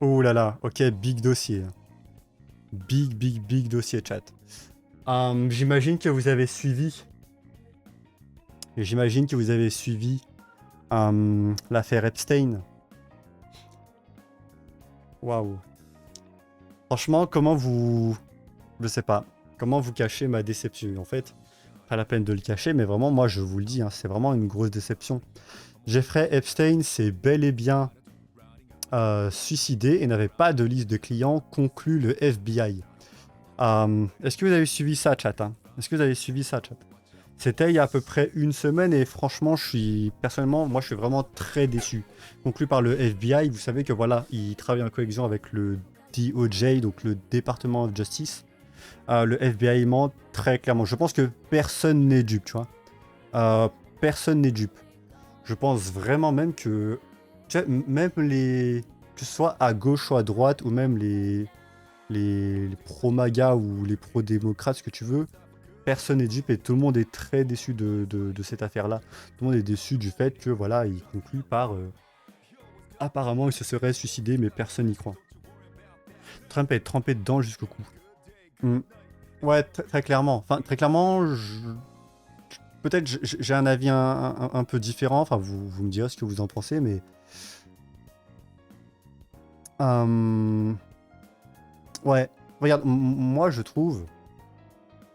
Oh là là, ok, big dossier. Big dossier, chat. J'imagine que vous avez suivi. J'imagine que vous avez suivi l'affaire Epstein. Waouh. Franchement, comment vous. Je sais pas. Comment vous cachez ma déception? En fait, pas la peine de le cacher, mais vraiment, moi, je vous le dis, hein, c'est vraiment une grosse déception. Jeffrey Epstein s'est bel et bien suicidé et n'avait pas de liste de clients, conclut le FBI. Est-ce que vous avez suivi ça, chat, hein? Est-ce que vous avez suivi ça, chat? C'était il y a à peu près une semaine et franchement, personnellement, moi, je suis vraiment très déçu. Conclu par le FBI, vous savez que voilà, il travaille en cohésion avec le DOJ, donc le Department of Justice. Le FBI ment très clairement. Je pense que personne n'est dupe, tu vois. Personne n'est dupe. Je pense vraiment même que, tu sais, même les, que ce soit à gauche ou à droite, ou même les pro-MAGA ou les pro-démocrates, ce que tu veux, personne n'est dupe et tout le monde est très déçu de cette affaire-là. Tout le monde est déçu du fait que, voilà, il conclut par, apparemment, il se serait suicidé, mais personne n'y croit. Trump est trempé dedans jusqu'au cou. Mm. Ouais, très clairement. Enfin, très clairement, peut-être j'ai un avis un peu différent. Enfin, vous me direz ce que vous en pensez, mais ouais. Regarde, moi je trouve.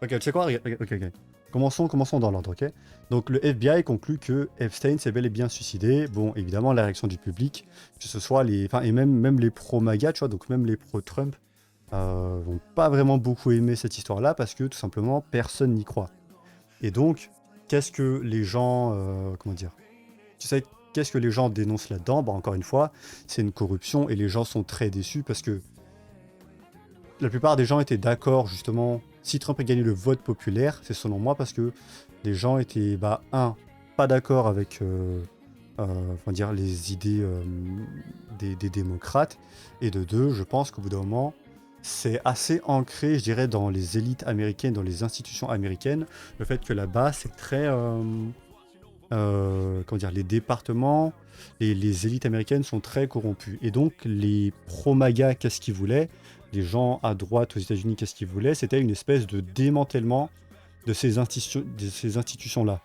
Ok, tu sais quoi? Ok. Commençons dans l'ordre, ok? Donc le FBI conclut que Epstein s'est bel et bien suicidé. Bon, évidemment, la réaction du public, que ce soit les. Enfin, et même les pro-MAGA, tu vois, donc même les pro-Trump, vont pas vraiment beaucoup aimer cette histoire-là parce que tout simplement, personne n'y croit. Et donc, qu'est-ce que les gens. Comment dire? Tu sais, qu'est-ce que les gens dénoncent là-dedans? Bah, encore une fois, c'est une corruption et les gens sont très déçus parce que la plupart des gens étaient d'accord, justement, si Trump a gagné le vote populaire, c'est selon moi parce que les gens étaient, bah, pas d'accord avec dire, les idées des démocrates, et de deux, je pense qu'au bout d'un moment, c'est assez ancré, je dirais, dans les élites américaines, dans les institutions américaines, le fait que là-bas, c'est très, comment dire, les départements, les élites américaines sont très corrompues. Et donc, les pro-MAGA, qu'est-ce qu'ils voulaient? Les gens à droite aux États-Unis, qu'est-ce qu'ils voulaient? C'était une espèce de démantèlement de ces institutions-là.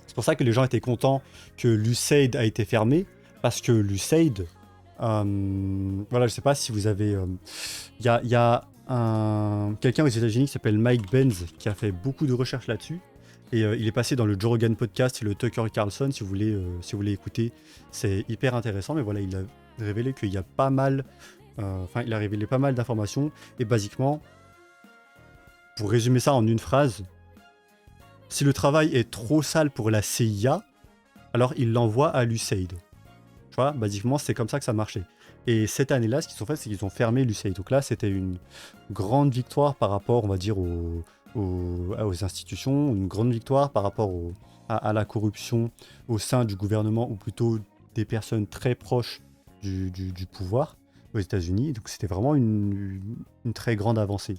C'est pour ça que les gens étaient contents que l'USAID a été fermé, parce que l'USAID, voilà, je sais pas si vous avez. Il y a quelqu'un aux États-Unis qui s'appelle Mike Benz qui a fait beaucoup de recherches là-dessus. Et il est passé dans le Joe Rogan podcast et le Tucker Carlson, si vous voulez écouter. C'est hyper intéressant, mais voilà, il a révélé qu'il y a pas mal. Enfin, il a révélé pas mal d'informations. Et basiquement, pour résumer ça en une phrase, si le travail est trop sale pour la CIA, alors il l'envoie à l'USAID. Tu vois, basiquement, c'est comme ça que ça marchait. Et cette année-là, ce qu'ils ont fait, c'est qu'ils ont fermé l'USAID. Donc là, c'était une grande victoire par rapport, on va dire, aux institutions, une grande victoire par rapport à la corruption au sein du gouvernement, ou plutôt des personnes très proches du pouvoir aux États-Unis. Donc c'était vraiment une très grande avancée.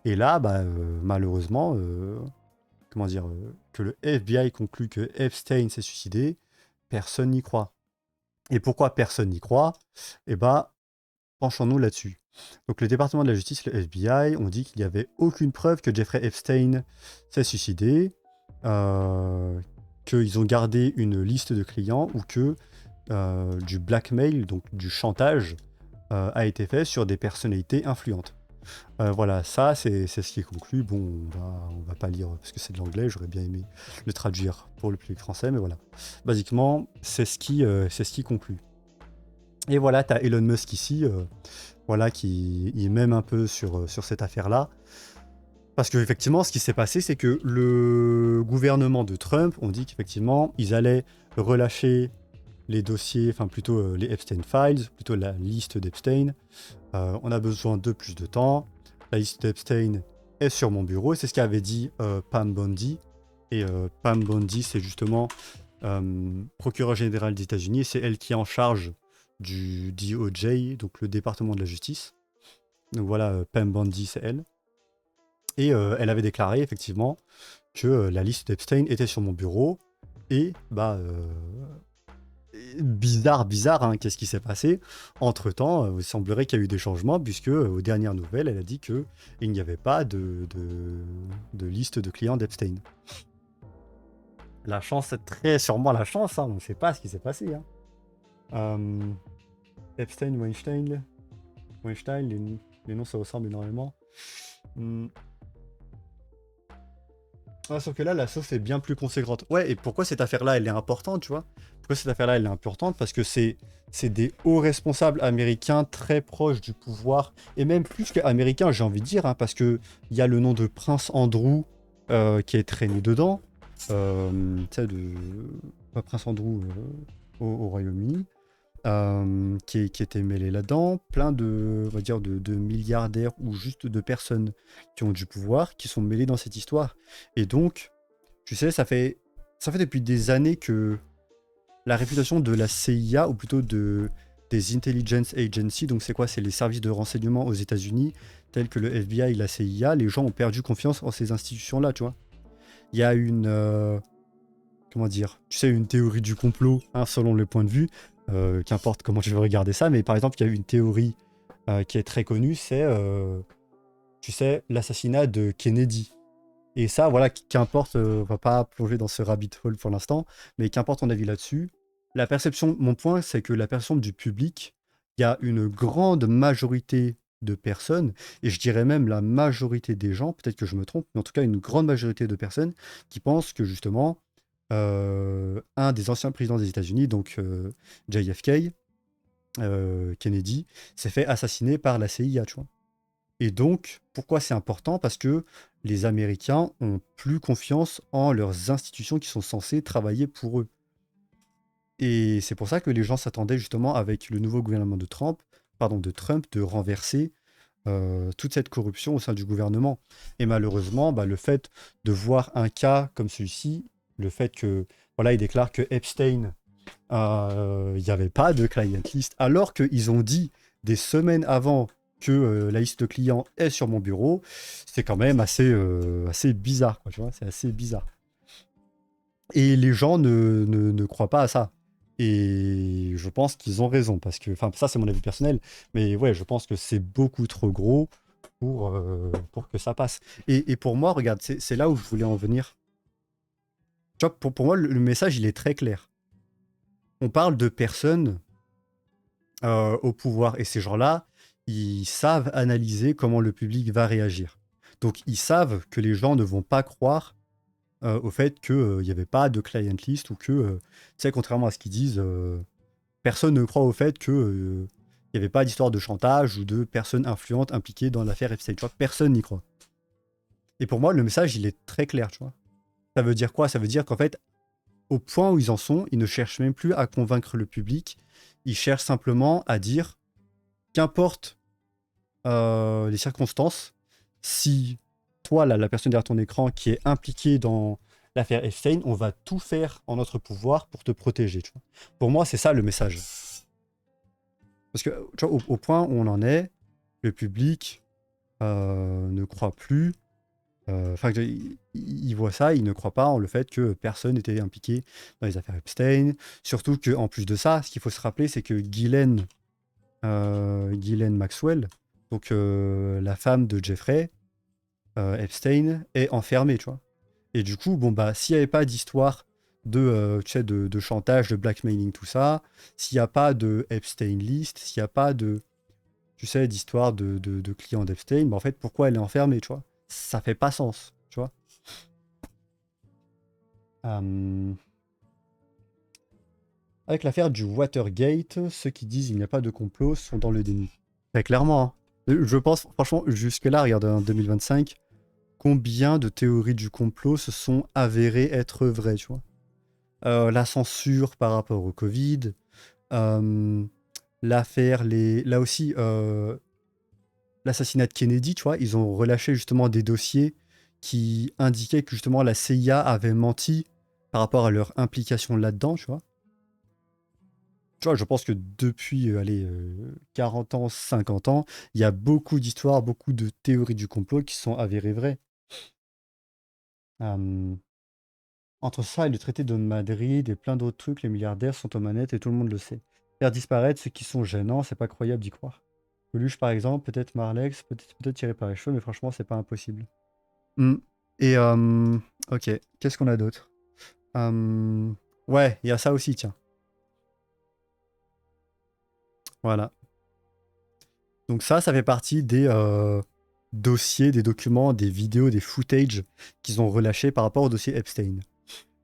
Et là, bah, malheureusement, comment dire, que le FBI conclut que Epstein s'est suicidé, personne n'y croit. Et pourquoi personne n'y croit? Eh bah, penchons-nous là-dessus. Donc le département de la justice, le FBI, ont dit qu'il n'y avait aucune preuve que Jeffrey Epstein s'est suicidé, qu'ils ont gardé une liste de clients, ou que du blackmail, donc du chantage, a été fait sur des personnalités influentes. Voilà, ça c'est ce qui est conclu. Bon, on va pas lire parce que c'est de l'anglais, j'aurais bien aimé le traduire pour le public français, mais voilà. Basiquement, c'est ce qui conclut. Et voilà, tu as Elon Musk ici, voilà, qui il mème un peu sur cette affaire-là. Parce qu'effectivement, ce qui s'est passé, c'est que le gouvernement de Trump ont dit qu'effectivement, ils allaient relâcher les dossiers, enfin plutôt les Epstein Files, plutôt la liste d'Epstein. On a besoin de plus de temps. La liste d'Epstein est sur mon bureau, et c'est ce qu'avait dit Pam Bondi. Et Pam Bondi, c'est justement procureure générale des États-Unis, et c'est elle qui est en charge du DOJ, donc le département de la justice. Donc voilà, Pam Bondi, c'est elle. Et elle avait déclaré effectivement que la liste d'Epstein était sur mon bureau, et bah Bizarre, bizarre, hein, qu'est-ce qui s'est passé? Entre-temps, il semblerait qu'il y a eu des changements, puisque aux dernières nouvelles, elle a dit que il n'y avait pas de liste de clients d'Epstein. La chance, c'est très sûrement la chance, hein, on ne sait pas ce qui s'est passé. Hein. Euh, Epstein, Weinstein, les noms se ressemblent énormément. Hmm. Ah, sauf que là, la sauce est bien plus conséquente. Ouais, et pourquoi cette affaire-là, elle est importante, tu vois? Pourquoi cette affaire-là, elle est importante? Parce que c'est des hauts responsables américains très proches du pouvoir, et même plus qu'américains, j'ai envie de dire, hein, parce que il y a le nom de Prince Andrew qui est traîné dedans. Tu sais, pas Prince Andrew au Royaume-Uni qui étaient mêlés là-dedans, plein de, on va dire, de milliardaires ou juste de personnes qui ont du pouvoir, qui sont mêlés dans cette histoire. Et donc, tu sais, ça fait depuis des années que la réputation de la CIA, ou plutôt des Intelligence Agency, donc c'est quoi? C'est les services de renseignement aux États-Unis, tels que le FBI et la CIA, les gens ont perdu confiance en ces institutions-là, tu vois. Il y a comment dire, tu sais, une théorie du complot, hein, selon le point de vue, qu'importe comment tu veux regarder ça, mais par exemple, il y a une théorie qui est très connue, c'est, tu sais, l'assassinat de Kennedy. Et ça, voilà, qu'importe, on va pas plonger dans ce rabbit hole pour l'instant, mais qu'importe ton avis là-dessus, la perception, mon point, c'est que la perception du public, il y a une grande majorité de personnes, et je dirais même la majorité des gens, peut-être que je me trompe, mais en tout cas une grande majorité de personnes qui pensent que justement, un des anciens présidents des États-Unis, donc JFK, Kennedy, s'est fait assassiner par la CIA, tu vois. Et donc, pourquoi c'est important? Parce que les Américains ont plus confiance en leurs institutions qui sont censées travailler pour eux. Et c'est pour ça que les gens s'attendaient justement avec le nouveau gouvernement de Trump, de renverser toute cette corruption au sein du gouvernement. Et malheureusement, bah, le fait de voir un cas comme celui-ci, le fait que, voilà, il déclare que Epstein, il n'y avait pas de client list, alors qu'ils ont dit des semaines avant que la liste de clients est sur mon bureau, c'est quand même assez bizarre, quoi, tu vois, c'est assez bizarre. Et les gens ne croient pas à ça. Et je pense qu'ils ont raison, parce que, enfin, ça c'est mon avis personnel, mais ouais, je pense que c'est beaucoup trop gros pour que ça passe. Et pour moi, regarde, c'est là où je voulais en venir. Tu vois, pour moi, le message, il est très clair. On parle de personnes au pouvoir. Et ces gens-là, ils savent analyser comment le public va réagir. Donc, ils savent que les gens ne vont pas croire au fait qu'il n'y avait pas de client list ou que, tu sais, contrairement à ce qu'ils disent, personne ne croit au fait que il n'y avait pas d'histoire de chantage ou de personnes influentes impliquées dans l'affaire Epstein. Tu vois, personne n'y croit. Et pour moi, le message, il est très clair, tu vois. Ça veut dire quoi? Ça veut dire qu'en fait, au point où ils en sont, ils ne cherchent même plus à convaincre le public. Ils cherchent simplement à dire, qu'importe les circonstances, si toi, la personne derrière ton écran qui est impliquée dans l'affaire Epstein, on va tout faire en notre pouvoir pour te protéger. Tu vois. Pour moi, c'est ça le message. Parce que tu vois, au point où on en est, le public ne croit plus. Enfin, il voit ça, il ne croit pas en le fait que personne n'était impliqué dans les affaires Epstein. Surtout qu'en plus de ça, ce qu'il faut se rappeler, c'est que Ghislaine Maxwell, donc la femme de Jeffrey Epstein, est enfermée, tu vois. Et du coup, bon, bah, s'il n'y avait pas d'histoire tu sais, de chantage, de blackmailing, tout ça, s'il n'y a pas de Epstein list, s'il n'y a pas de, tu sais, d'histoire de clients d'Epstein, bah, en fait, pourquoi elle est enfermée, tu vois? Ça fait pas sens, tu vois. Euh, Avec l'affaire du Watergate, ceux qui disent il n'y a pas de complot sont dans le déni. Très clairement, hein. Je pense, franchement, jusque-là, regarde, en 2025, combien de théories du complot se sont avérées être vraies, tu vois. La censure par rapport au Covid, euh, là aussi, l'assassinat de Kennedy, tu vois, ils ont relâché justement des dossiers qui indiquaient que justement la CIA avait menti par rapport à leur implication là-dedans, tu vois. Tu vois, je pense que depuis, allez, 40 ans, 50 ans, il y a beaucoup d'histoires, beaucoup de théories du complot qui sont avérées vraies. Euh, Entre ça et le traité de Madrid et plein d'autres trucs, les milliardaires sont aux manettes et tout le monde le sait. Faire disparaître ceux qui sont gênants, c'est pas croyable d'y croire. Coluche, par exemple, peut-être Marlex, peut-être tiré par les cheveux, mais franchement, c'est pas impossible. Hmm. Et, ok, qu'est-ce qu'on a d'autre? Ouais, il y a ça aussi, tiens. Voilà. Donc ça fait partie des dossiers, des documents, des vidéos, des footages qu'ils ont relâchés par rapport au dossier Epstein.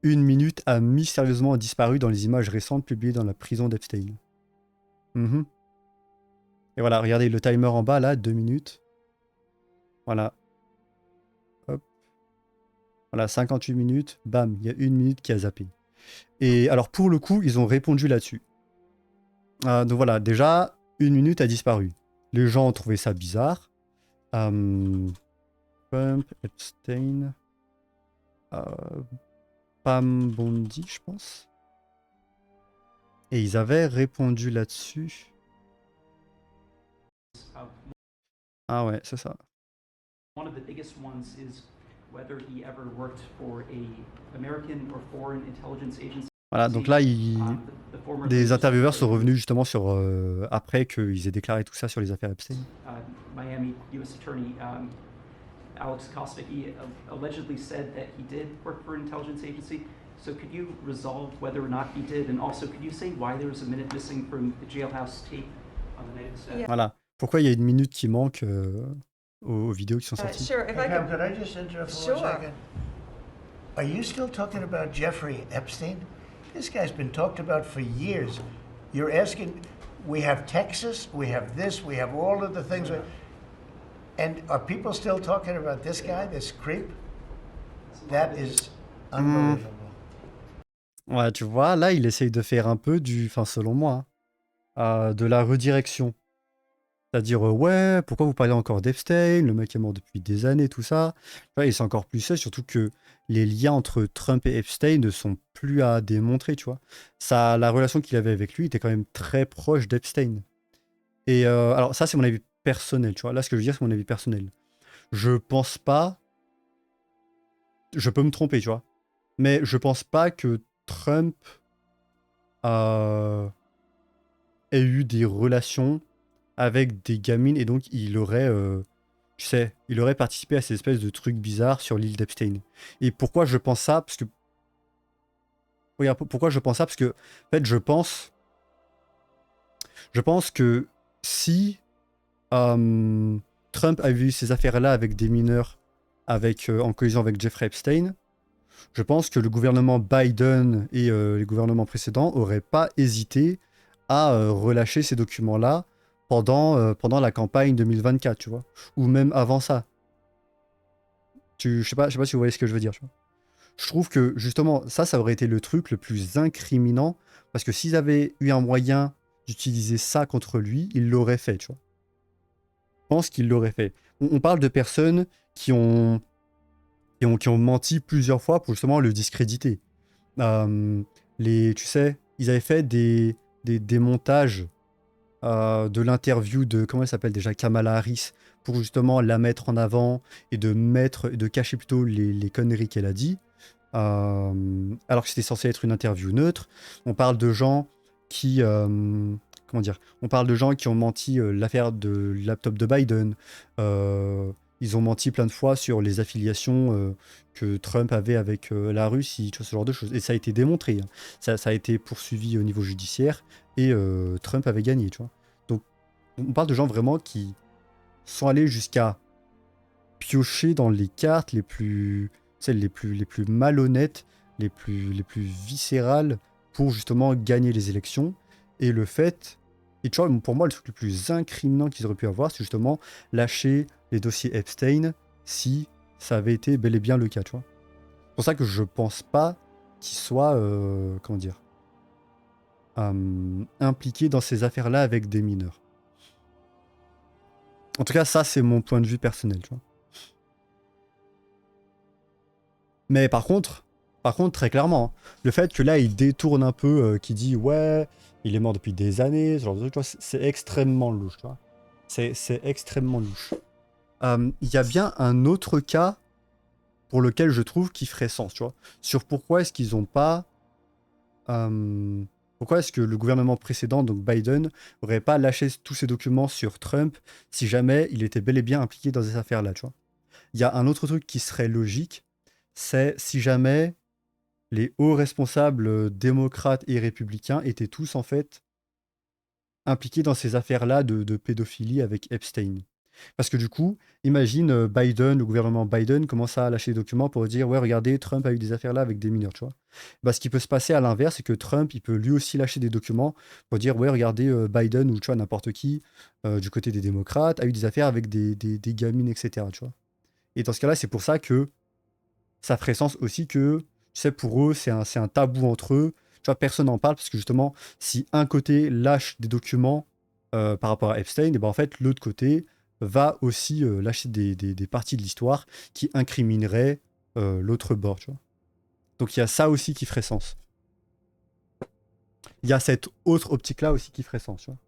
1 minute a mystérieusement disparu dans les images récentes publiées dans la prison d'Epstein. Mhm. Et voilà, regardez le timer en bas là, 2 minutes. Voilà. Hop. Voilà, 58 minutes, bam, il y a 1 minute qui a zappé. Et alors pour le coup, ils ont répondu là-dessus. Donc voilà, déjà, 1 minute a disparu. Les gens ont trouvé ça bizarre. Trump, Epstein, Pam Bondi, je pense. Et ils avaient répondu là-dessus. Ah ouais, c'est ça. One of the biggest ones is whether he ever worked for a American or foreign intelligence agency. Voilà, donc là, des intervieweurs sont revenus justement sur après qu'ils aient déclaré tout ça sur les affaires Epstein. Miami U.S. Attorney Alex Kosticki allegedly said that he did work for an intelligence agency. So could you resolve whether or not he did, and also could you say why there was a minute missing from the jailhouse tape on the night of the staff? Voilà. Pourquoi il y a 1 minute qui manque aux vidéos qui sont sorties? Sure, if I Pam, could. could I just interrupt for Sure. 1 second? Are you still talking about Jeffrey Epstein? This guy's been talked about for years. You're asking, we have Texas, we have this, we have all of the things. And are people still talking about this guy, this creep? That is unbelievable. Ouais, tu vois, là, il essaye de faire un peu du, enfin, selon moi, de la redirection. C'est-à-dire, ouais, pourquoi vous parlez encore d'Epstein? Le mec est mort depuis des années, tout ça. Tu vois, et c'est encore plus ça, surtout que les liens entre Trump et Epstein ne sont plus à démontrer, tu vois. Ça, la relation qu'il avait avec lui était quand même très proche d'Epstein. Et alors, ça, c'est mon avis personnel, tu vois. Là, ce que je veux dire, c'est mon avis personnel. Je pense pas. Je peux me tromper, tu vois. Mais je pense pas que Trump ait eu des relations avec des gamines et donc il aurait, tu sais, il aurait participé à ces espèces de trucs bizarres sur l'île d'Epstein. Et pourquoi je pense ça? Parce que. Regarde, pourquoi je pense ça? Parce que, en fait, je pense que si Trump a vu ces affaires-là avec des mineurs en collision avec Jeffrey Epstein, je pense que le gouvernement Biden et les gouvernements précédents n'auraient pas hésité à relâcher ces documents-là pendant la campagne 2024, tu vois. Ou même avant ça. Je sais pas si vous voyez ce que je veux dire, tu vois. Je trouve que, justement, ça aurait été le truc le plus incriminant, parce que s'ils avaient eu un moyen d'utiliser ça contre lui, ils l'auraient fait, tu vois. Je pense qu'ils l'auraient fait. On parle de personnes qui ont menti plusieurs fois pour justement le discréditer. Tu sais, ils avaient fait des montages de l'interview de, comment elle s'appelle déjà, Kamala Harris, pour justement la mettre en avant et de cacher plutôt les conneries qu'elle a dit, alors que c'était censé être une interview neutre. On parle de gens qui... comment dire? On parle de gens qui ont menti l'affaire de laptop de Biden. Ils ont menti plein de fois sur les affiliations que Trump avait avec la Russie, tu vois, ce genre de choses. Et ça a été démontré, hein. Ça a été poursuivi au niveau judiciaire et Trump avait gagné, tu vois. Donc, on parle de gens vraiment qui sont allés jusqu'à piocher dans les cartes les plus, celles les plus malhonnêtes, les plus viscérales pour justement gagner les élections. Et le fait, et tu vois, pour moi, le truc le plus incriminant qu'ils auraient pu avoir, c'est justement lâcher les dossiers Epstein si ça avait été bel et bien le cas, tu vois. C'est pour ça que je pense pas qu'ils soient, comment dire, impliqués dans ces affaires-là avec des mineurs. En tout cas, ça, c'est mon point de vue personnel, tu vois. Mais par contre, très clairement, hein, le fait que là, il détourne un peu, qu'il dit, ouais, il est mort depuis des années, ce genre de truc, tu vois, c'est extrêmement louche, tu vois. C'est extrêmement louche. Il y a bien un autre cas pour lequel je trouve qu'il ferait sens, tu vois. Sur pourquoi est-ce qu'ils ont pas... pourquoi est-ce que le gouvernement précédent, donc Biden, n'aurait pas lâché tous ces documents sur Trump si jamais il était bel et bien impliqué dans ces affaires-là, tu vois. Il y a un autre truc qui serait logique, c'est si jamais les hauts responsables démocrates et républicains étaient tous en fait impliqués dans ces affaires-là de pédophilie avec Epstein. Parce que du coup, imagine Biden, le gouvernement Biden commence à lâcher des documents pour dire ouais, regardez, Trump a eu des affaires là avec des mineurs, tu vois. Bah, ce qui peut se passer à l'inverse, c'est que Trump, il peut lui aussi lâcher des documents pour dire ouais, regardez, Biden ou tu vois, n'importe qui du côté des démocrates a eu des affaires avec des gamines, etc. Tu vois. Et dans ce cas-là, c'est pour ça que ça ferait sens aussi que, tu sais, pour eux, c'est un tabou entre eux. Tu vois, personne n'en parle parce que justement, si un côté lâche des documents par rapport à Epstein, et ben en fait, l'autre côté va aussi lâcher des parties de l'histoire qui incrimineraient l'autre bord, tu vois. Donc il y a ça aussi qui ferait sens. Il y a cette autre optique-là aussi qui ferait sens, tu vois.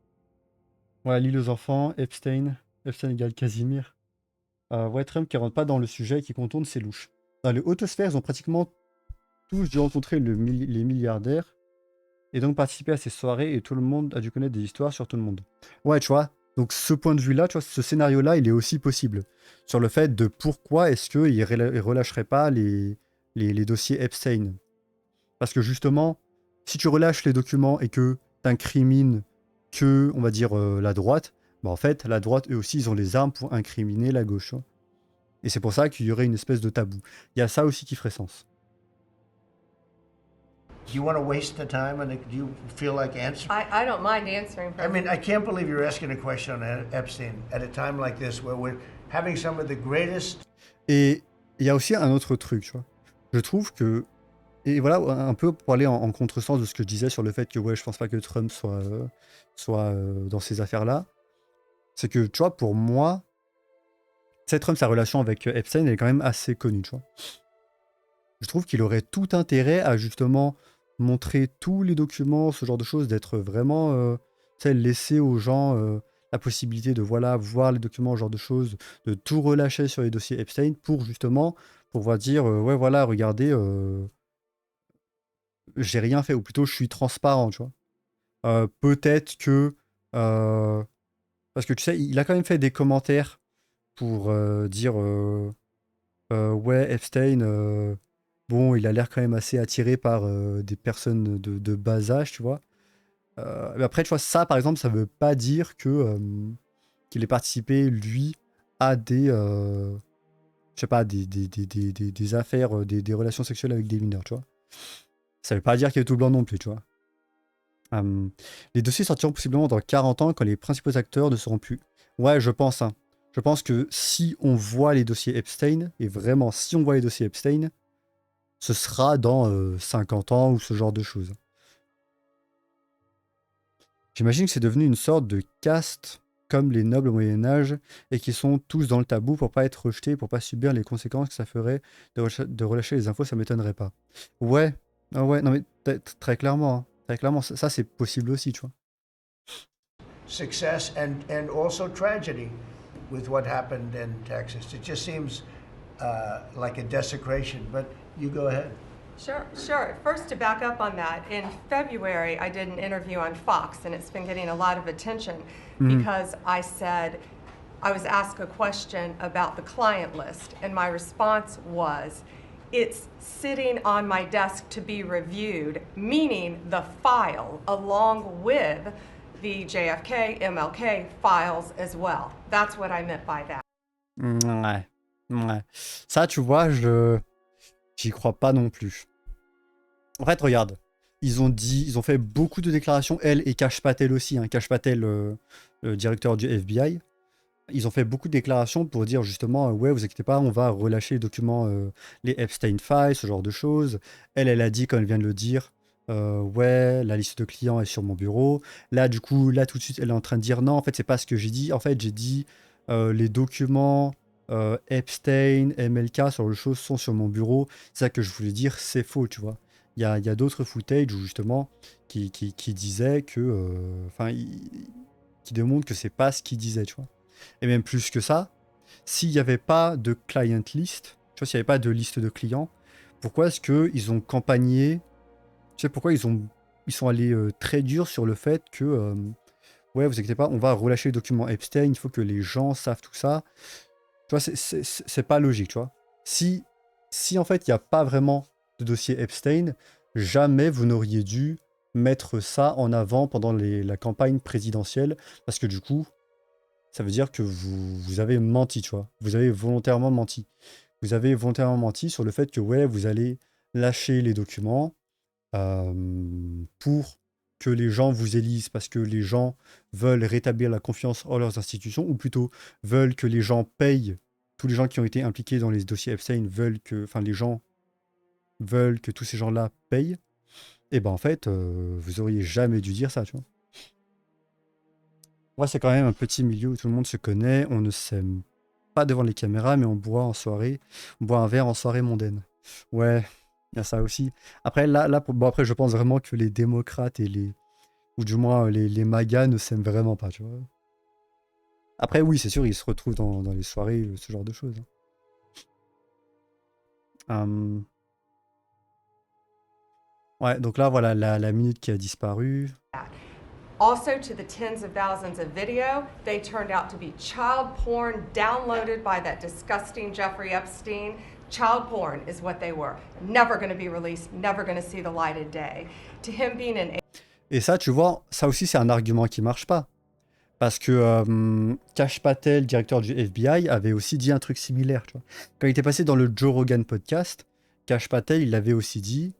Voilà, l'île aux enfants, Epstein égale Casimir. Ouais, Trump qui rentre pas dans le sujet et qui contourne, c'est louche. Dans les hautes sphères, ils ont pratiquement tous dû rencontrer les milliardaires et donc participer à ces soirées et tout le monde a dû connaître des histoires sur tout le monde. Ouais, tu vois. Donc ce point de vue-là, tu vois, ce scénario-là, il est aussi possible. Sur le fait de pourquoi est-ce qu'ils ne relâcheraient pas les dossiers Epstein. Parce que justement, si tu relâches les documents et que tu incrimines que, on va dire, la droite, bah en fait, la droite, eux aussi, ils ont les armes pour incriminer la gauche. Hein. Et c'est pour ça qu'il y aurait une espèce de tabou. Il y a ça aussi qui ferait sens. Do you want to waste the time and do you feel like answering? I don't mind answering. I mean, I can't believe you're asking a question on Epstein at a time like this where we're having some of the greatest. Et il y a aussi un autre truc, tu vois. Je trouve que, et voilà, un peu pour aller en contresens de ce que je disais sur le fait que, ouais, je pense pas que Trump soit dans ces affaires-là, c'est que, tu vois, pour moi, c'est Trump, sa relation avec Epstein, elle est quand même assez connue, tu vois. Je trouve qu'il aurait tout intérêt à justement montrer tous les documents, ce genre de choses, d'être vraiment, tu sais, laisser aux gens la possibilité de, voilà, voir les documents, ce genre de choses, de tout relâcher sur les dossiers Epstein pour justement pouvoir dire, ouais, voilà, regardez, j'ai rien fait, ou plutôt je suis transparent, tu vois. Peut-être que, parce que tu sais, il a quand même fait des commentaires pour dire, ouais, Epstein, bon, il a l'air quand même assez attiré par des personnes de bas âge, tu vois. Mais après, tu vois, ça, par exemple, ça veut pas dire que qu'il ait participé, lui, à des, je sais pas, des affaires, des relations sexuelles avec des mineurs, tu vois. Ça veut pas dire qu'il est tout blanc non plus, tu vois. Les dossiers sortiront possiblement dans 40 ans quand les principaux acteurs ne seront plus. Ouais, je pense, hein. Je pense que si on voit les dossiers Epstein, et vraiment, si on voit les dossiers Epstein, ce sera dans 50 ans ou ce genre de choses. J'imagine que c'est devenu une sorte de caste comme les nobles au Moyen-Âge et qui sont tous dans le tabou pour pas être rejetés, pour pas subir les conséquences que ça ferait de relâcher les infos, ça m'étonnerait pas. Ouais, ah ouais, non mais très clairement, hein. Très clairement, ça c'est possible aussi, tu vois. Success and also tragedy with what happened in Texas. It just seems like a desecration, but you go ahead. Sure. First, to back up on that, in February, I did an interview on Fox, and it's been getting a lot of attention because I said, I was asked a question about the client list, and my response was, it's sitting on my desk to be reviewed, meaning the file along with the JFK, MLK files as well. That's what I meant by that. Ouais. Ça, tu vois, j'y crois pas non plus. En fait, regarde, ils ont fait beaucoup de déclarations, elle et Kash Patel aussi, hein, Kash Patel, le directeur du FBI. Ils ont fait beaucoup de déclarations pour dire justement, ouais, vous inquiétez pas, on va relâcher les documents, les Epstein Files, ce genre de choses. Elle a dit, comme elle vient de le dire, ouais, la liste de clients est sur mon bureau. Là, du coup, tout de suite, elle est en train de dire non, en fait, c'est pas ce que j'ai dit. En fait, j'ai dit les documents Epstein, MLK, sur le choses sont sur mon bureau. C'est ça que je voulais dire, c'est faux, tu vois. Il y a d'autres footage où justement qui disaient que, qui démontrent que c'est pas ce qu'ils disaient, tu vois. Et même plus que ça, s'il n'y avait pas de client list, Tu vois, s'il n'y avait pas de liste de clients, pourquoi est-ce qu'ils ont campagné? Tu sais, pourquoi ils sont allés très dur sur le fait que, ouais, vous inquiétez pas, on va relâcher les documents Epstein, il faut que les gens savent tout ça. Tu vois, c'est pas logique, tu vois. Si en fait, il n'y a pas vraiment de dossier Epstein, jamais vous n'auriez dû mettre ça en avant pendant la campagne présidentielle, parce que du coup, ça veut dire que vous avez menti, tu vois. Vous avez volontairement menti. Vous avez volontairement menti sur le fait que, ouais, vous allez lâcher les documents pour que les gens vous élisent, parce que les gens veulent rétablir la confiance en leurs institutions, ou plutôt veulent que les gens payent. Tous les gens qui ont été impliqués dans les dossiers Epstein veulent que, enfin, les gens veulent que tous ces gens-là payent. Et ben en fait, vous auriez jamais dû dire ça, tu vois. Moi, c'est quand même un petit milieu où tout le monde se connaît, on ne s'aime pas devant les caméras, mais on boit en soirée, on boit un verre en soirée mondaine. Ouais, il y a ça aussi. Après, bon, après, je pense vraiment que les démocrates ou du moins les MAGA ne s'aiment vraiment pas, tu vois. Après, oui, c'est sûr, ils se retrouvent dans les soirées, ce genre de choses. Hum, Ouais, donc là, voilà, la minute qui a disparu. Also, to the tens of thousands of video, they turned out to be child porn downloaded by that disgusting Jeffrey Epstein. Child porn is what they were. Never going to be released, never going to see the light of day. To him being an Et ça, tu vois, ça aussi, c'est un argument qui marche pas. Parce que Kash Patel, directeur du FBI, avait aussi dit un truc similaire, tu vois. Quand il était passé dans le Joe Rogan podcast, Kash Patel, il avait aussi dit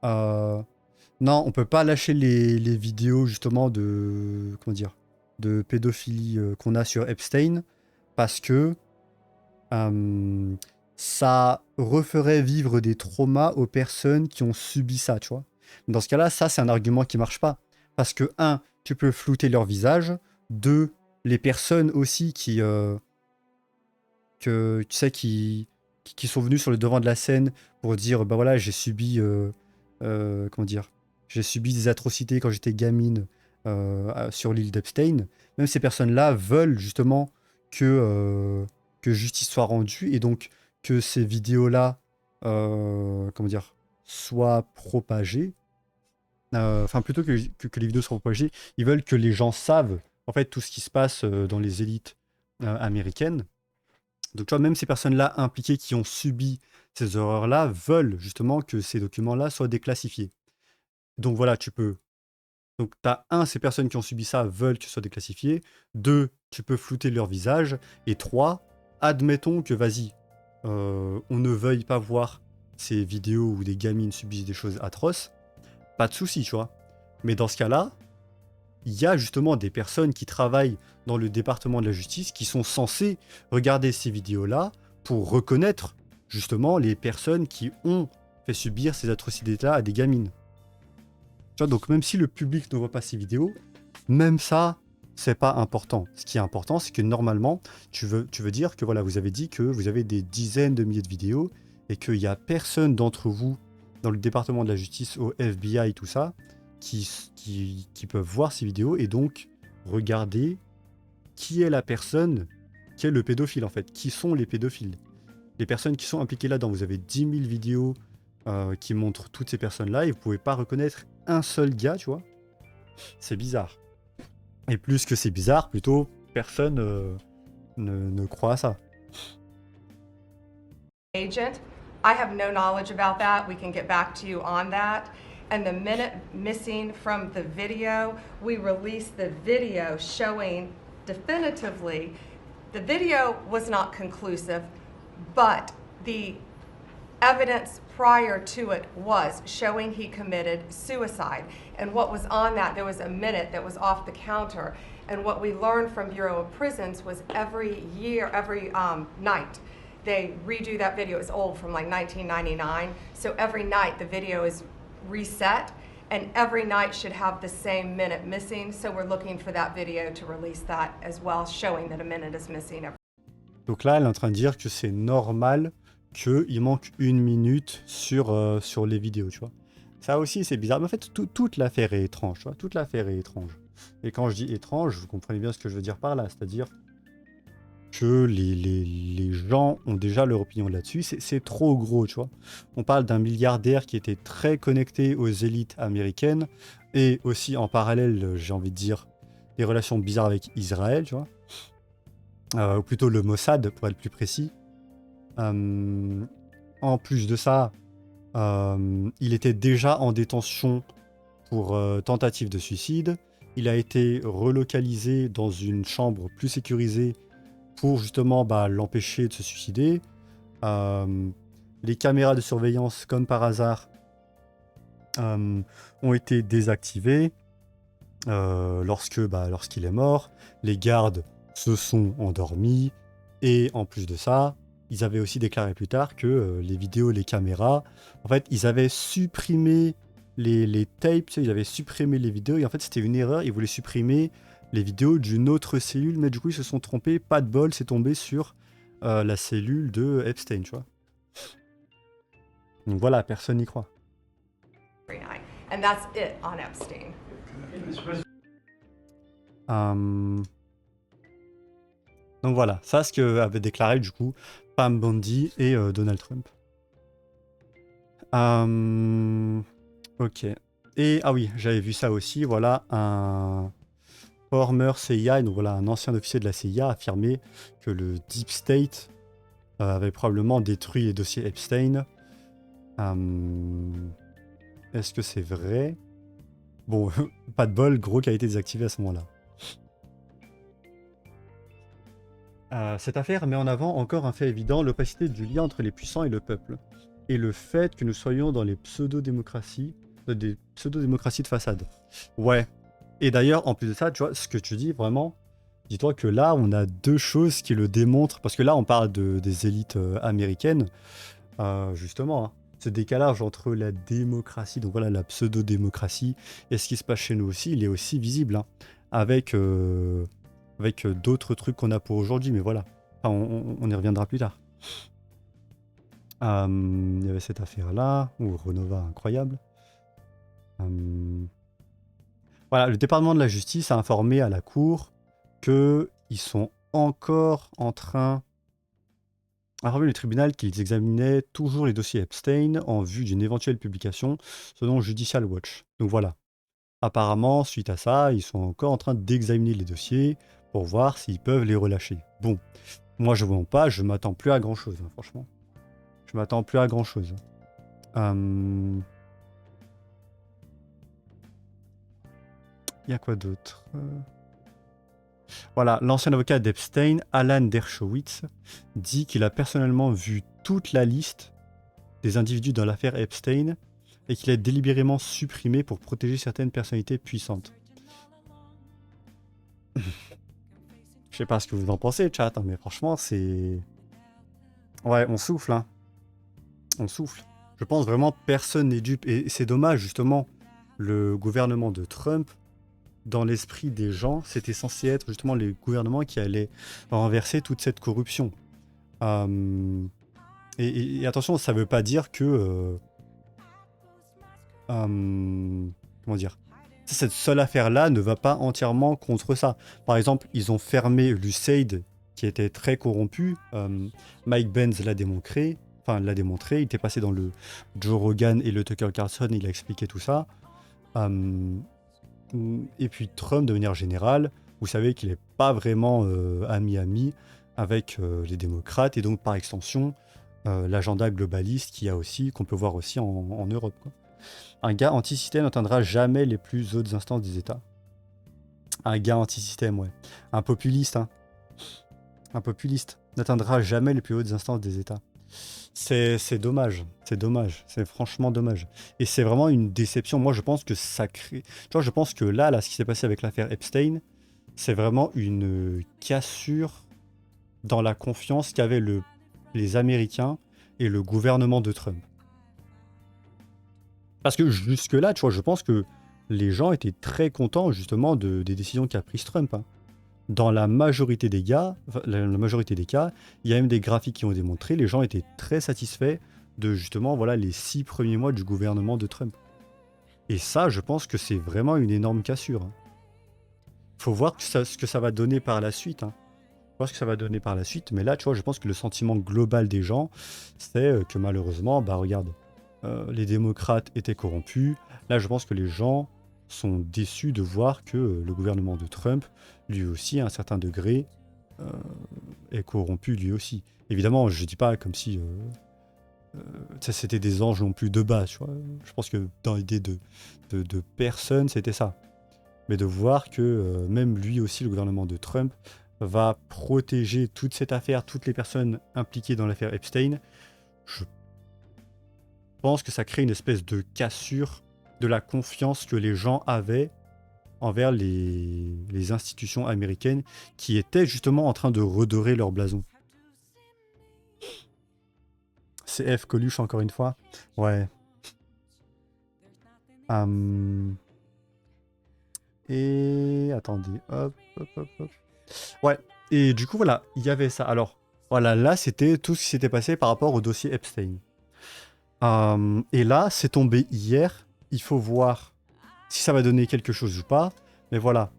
non, on peut pas lâcher les vidéos justement de comment dire, de pédophilie qu'on a sur Epstein parce que ça referait vivre des traumas aux personnes qui ont subi ça, tu vois. Dans ce cas-là, ça, c'est un argument qui marche pas. Parce que, un, tu peux flouter leur visage. Deux, les personnes aussi que, tu sais, qui sont venues sur le devant de la scène pour dire, bah voilà, j'ai subi, comment dire, j'ai subi des atrocités quand j'étais gamine sur l'île d'Epstein. Même ces personnes-là veulent justement que justice soit rendue et donc que ces vidéos-là, comment dire, soient propagées. Enfin, plutôt que les vidéos soient propagées, ils veulent que les gens savent en fait tout ce qui se passe dans les élites américaines. Donc, tu vois, même ces personnes-là impliquées qui ont subi ces horreurs-là veulent justement que ces documents-là soient déclassifiés. Donc voilà, tu peux. Donc, tu as un, ces personnes qui ont subi ça veulent que ce soit déclassifié. Deux, tu peux flouter leur visage. Et trois, admettons que, vas-y, on ne veuille pas voir ces vidéos où des gamines subissent des choses atroces. Pas de souci, tu vois. Mais dans ce cas-là, il y a justement des personnes qui travaillent dans le département de la justice qui sont censées regarder ces vidéos-là pour reconnaître justement les personnes qui ont fait subir ces atrocités-là à des gamines. Tu vois, donc même si le public ne voit pas ces vidéos, même ça, c'est pas important. Ce qui est important, c'est que normalement, tu veux dire que voilà, vous avez dit que vous avez des dizaines de milliers de vidéos et qu'il n'y a personne d'entre vous dans le département de la justice, au FBI, tout ça, qui peuvent voir ces vidéos et donc regarder qui est la personne, qui est le pédophile en fait, qui sont les pédophiles. Les personnes qui sont impliquées là-dedans, vous avez 10 000 vidéos qui montrent toutes ces personnes-là et vous pouvez pas reconnaître un seul gars, tu vois. C'est bizarre. Et plus que c'est bizarre, plutôt personne ne croit à ça. agent. I have no knowledge about that. We can get back to you on that. And the minute missing from the video, we released the video showing definitively. The video was not conclusive, but the evidence prior to it was showing he committed suicide. And what was on that, there was a minute that was off the counter. And what we learned from Bureau of Prisons was every night, they redo that video. It's old, from like 1999. So every night the video is reset, and every night should have the same minute missing. So we're looking for that video to release that as well, showing that a minute is missing. Donc là, elle est en train de dire que c'est normal qu'il manque une minute sur les vidéos, tu vois. Ça aussi, c'est bizarre. Mais en fait, toute l'affaire est étrange, tu vois. Toute l'affaire est étrange. Et quand je dis étrange, vous comprenez bien ce que je veux dire par là. C'est-à-dire, que les gens ont déjà leur opinion là-dessus. C'est trop gros, tu vois. On parle d'un milliardaire qui était très connecté aux élites américaines et aussi en parallèle, j'ai envie de dire, des relations bizarres avec Israël, tu vois. Ou plutôt le Mossad, pour être plus précis. Euh, En plus de ça, il était déjà en détention pour tentative de suicide. Il a été relocalisé dans une chambre plus sécurisée pour justement l'empêcher de se suicider. Euh, les caméras de surveillance, comme par hasard, ont été désactivées lorsqu'il est mort. Les gardes se sont endormis. Et en plus de ça, ils avaient aussi déclaré plus tard que les vidéos, les caméras, en fait, ils avaient supprimé les tapes, tu sais, ils avaient supprimé les vidéos, et en fait, c'était une erreur, ils voulaient supprimer les vidéos d'une autre cellule, mais du coup, ils se sont trompés, pas de bol, c'est tombé sur la cellule de Epstein, tu vois. Donc voilà, personne n'y croit. And that's it on Epstein. Donc voilà, ça ce que avaient déclaré du coup Pam Bondi et Donald Trump. Ok. Et ah oui, j'avais vu ça aussi. Voilà, un former CIA, donc voilà, un ancien officier de la CIA a affirmé que le Deep State avait probablement détruit les dossiers Epstein. Est-ce que c'est vrai? Bon, pas de bol, gros qui a été désactivé à ce moment-là. Cette affaire met en avant encore un fait évident, l'opacité du lien entre les puissants et le peuple, et le fait que nous soyons dans les pseudo-démocraties, des pseudo-démocraties de façade. Ouais. Et d'ailleurs, en plus de ça, tu vois, ce que tu dis, vraiment, dis-toi que là, on a deux choses qui le démontrent, parce que là, on parle des élites américaines, justement, hein, ce décalage entre la démocratie, donc voilà, la pseudo-démocratie, et ce qui se passe chez nous aussi, il est aussi visible, hein, avec d'autres trucs qu'on a pour aujourd'hui, mais voilà. Enfin, on y reviendra plus tard. Il y avait cette affaire-là, ou Renova, incroyable. Voilà, le département de la justice a informé à la cour qu'ils sont encore en train... a informé le tribunal qu'ils examinaient toujours les dossiers Epstein en vue d'une éventuelle publication selon Judicial Watch. Donc voilà. Apparemment, suite à ça, ils sont encore en train d'examiner les dossiers pour voir s'ils peuvent les relâcher. Bon, moi je ne vois pas, je m'attends plus à grand chose, hein, franchement. Je m'attends plus à grand chose. Il y a quoi d'autre? Voilà, l'ancien avocat d'Epstein, Alan Dershowitz, dit qu'il a personnellement vu toute la liste des individus dans l'affaire Epstein et qu'il a délibérément supprimé pour protéger certaines personnalités puissantes. Je sais pas ce que vous en pensez, chat, hein, mais franchement, c'est... Ouais, on souffle, hein. On souffle. Je pense vraiment personne n'est dupe. Et c'est dommage, justement, le gouvernement de Trump, dans l'esprit des gens, c'était censé être justement les gouvernements qui allaient renverser toute cette corruption. Et attention, ça veut pas dire que... comment dire? Cette seule affaire-là ne va pas entièrement contre ça. Par exemple, ils ont fermé l'USAID, qui était très corrompu. Mike Benz l'a démontré. Enfin, l'a démontré. Il était passé dans le Joe Rogan et le Tucker Carlson. Il a expliqué tout ça. Et puis Trump, de manière générale, vous savez qu'il n'est pas vraiment ami-ami avec les démocrates. Et donc, par extension, l'agenda globaliste qu'on peut voir aussi en Europe, quoi. Un gars anti-système n'atteindra jamais les plus hautes instances des États. Un gars anti-système, ouais. Un populiste, hein. Un populiste n'atteindra jamais les plus hautes instances des États. C'est dommage. C'est dommage. C'est franchement dommage. Et c'est vraiment une déception. Moi, je pense que ça crée... Tu vois, je pense que là, ce qui s'est passé avec l'affaire Epstein, c'est vraiment une cassure dans la confiance qu'avaient les Américains et le gouvernement de Trump. Parce que jusque-là, tu vois, je pense que les gens étaient très contents justement des décisions qu'a prises Trump, hein. Dans la majorité des cas, il y a même des graphiques qui ont démontré, les gens étaient très satisfaits de justement voilà, les 6 premiers mois du gouvernement de Trump. Et ça, je pense que c'est vraiment une énorme cassure, hein. Faut voir ce que ça va donner par la suite, hein. voir ce que ça va donner par la suite. Mais là, tu vois, je pense que le sentiment global des gens, c'est que malheureusement, bah regarde, les démocrates étaient corrompus. Là, je pense que les gens sont déçus de voir que le gouvernement de Trump, lui aussi, à un certain degré, euh, est corrompu lui aussi. Évidemment, je dis pas comme si ça c'était des anges non plus de base, tu vois. Je pense que dans l'idée de personne, c'était ça. Mais de voir que même lui aussi, le gouvernement de Trump, va protéger toute cette affaire, toutes les personnes impliquées dans l'affaire Epstein, je pense que ça crée une espèce de cassure de la confiance que les gens avaient envers les institutions américaines qui étaient justement en train de redorer leur blason. C'est F. Coluche encore une fois. Ouais. Et attendez, hop, hop, hop, hop. Ouais. Et du coup, voilà, il y avait ça. Alors, voilà, là, c'était tout ce qui s'était passé par rapport au dossier Epstein. Et là, c'est tombé hier. Il faut voir si ça va donner quelque chose ou pas. Mais voilà,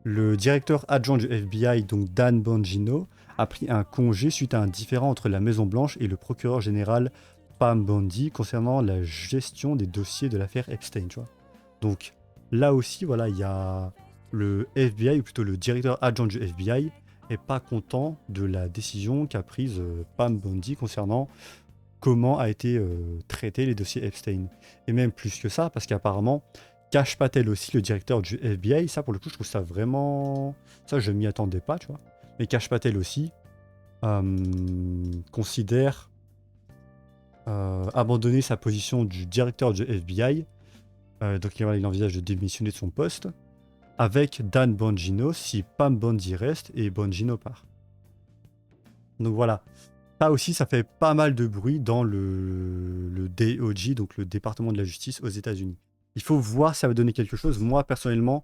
le directeur adjoint du FBI, donc Dan Bongino, a pris un congé suite à un différend entre la Maison-Blanche et le procureur général Pam Bondi concernant la gestion des dossiers de l'affaire Epstein, tu vois. Donc là aussi, voilà, il y a le FBI, ou plutôt le directeur adjoint du FBI, est pas content de la décision qu'a prise Pam Bondi concernant comment a été traité les dossiers Epstein. Et même plus que ça, parce qu'apparemment, Kash Patel aussi, le directeur du FBI, ça pour le coup, je trouve ça vraiment... Ça, je m'y attendais pas, tu vois. Mais Kash Patel aussi considère abandonner sa position du directeur du FBI, donc il envisage de démissionner de son poste, avec Dan Bongino si Pam Bondi reste et Bongino part. Donc voilà. Ça aussi, ça fait pas mal de bruit dans le DOJ, donc le département de la justice aux États-Unis. Il faut voir si ça va donner quelque chose. Moi, personnellement,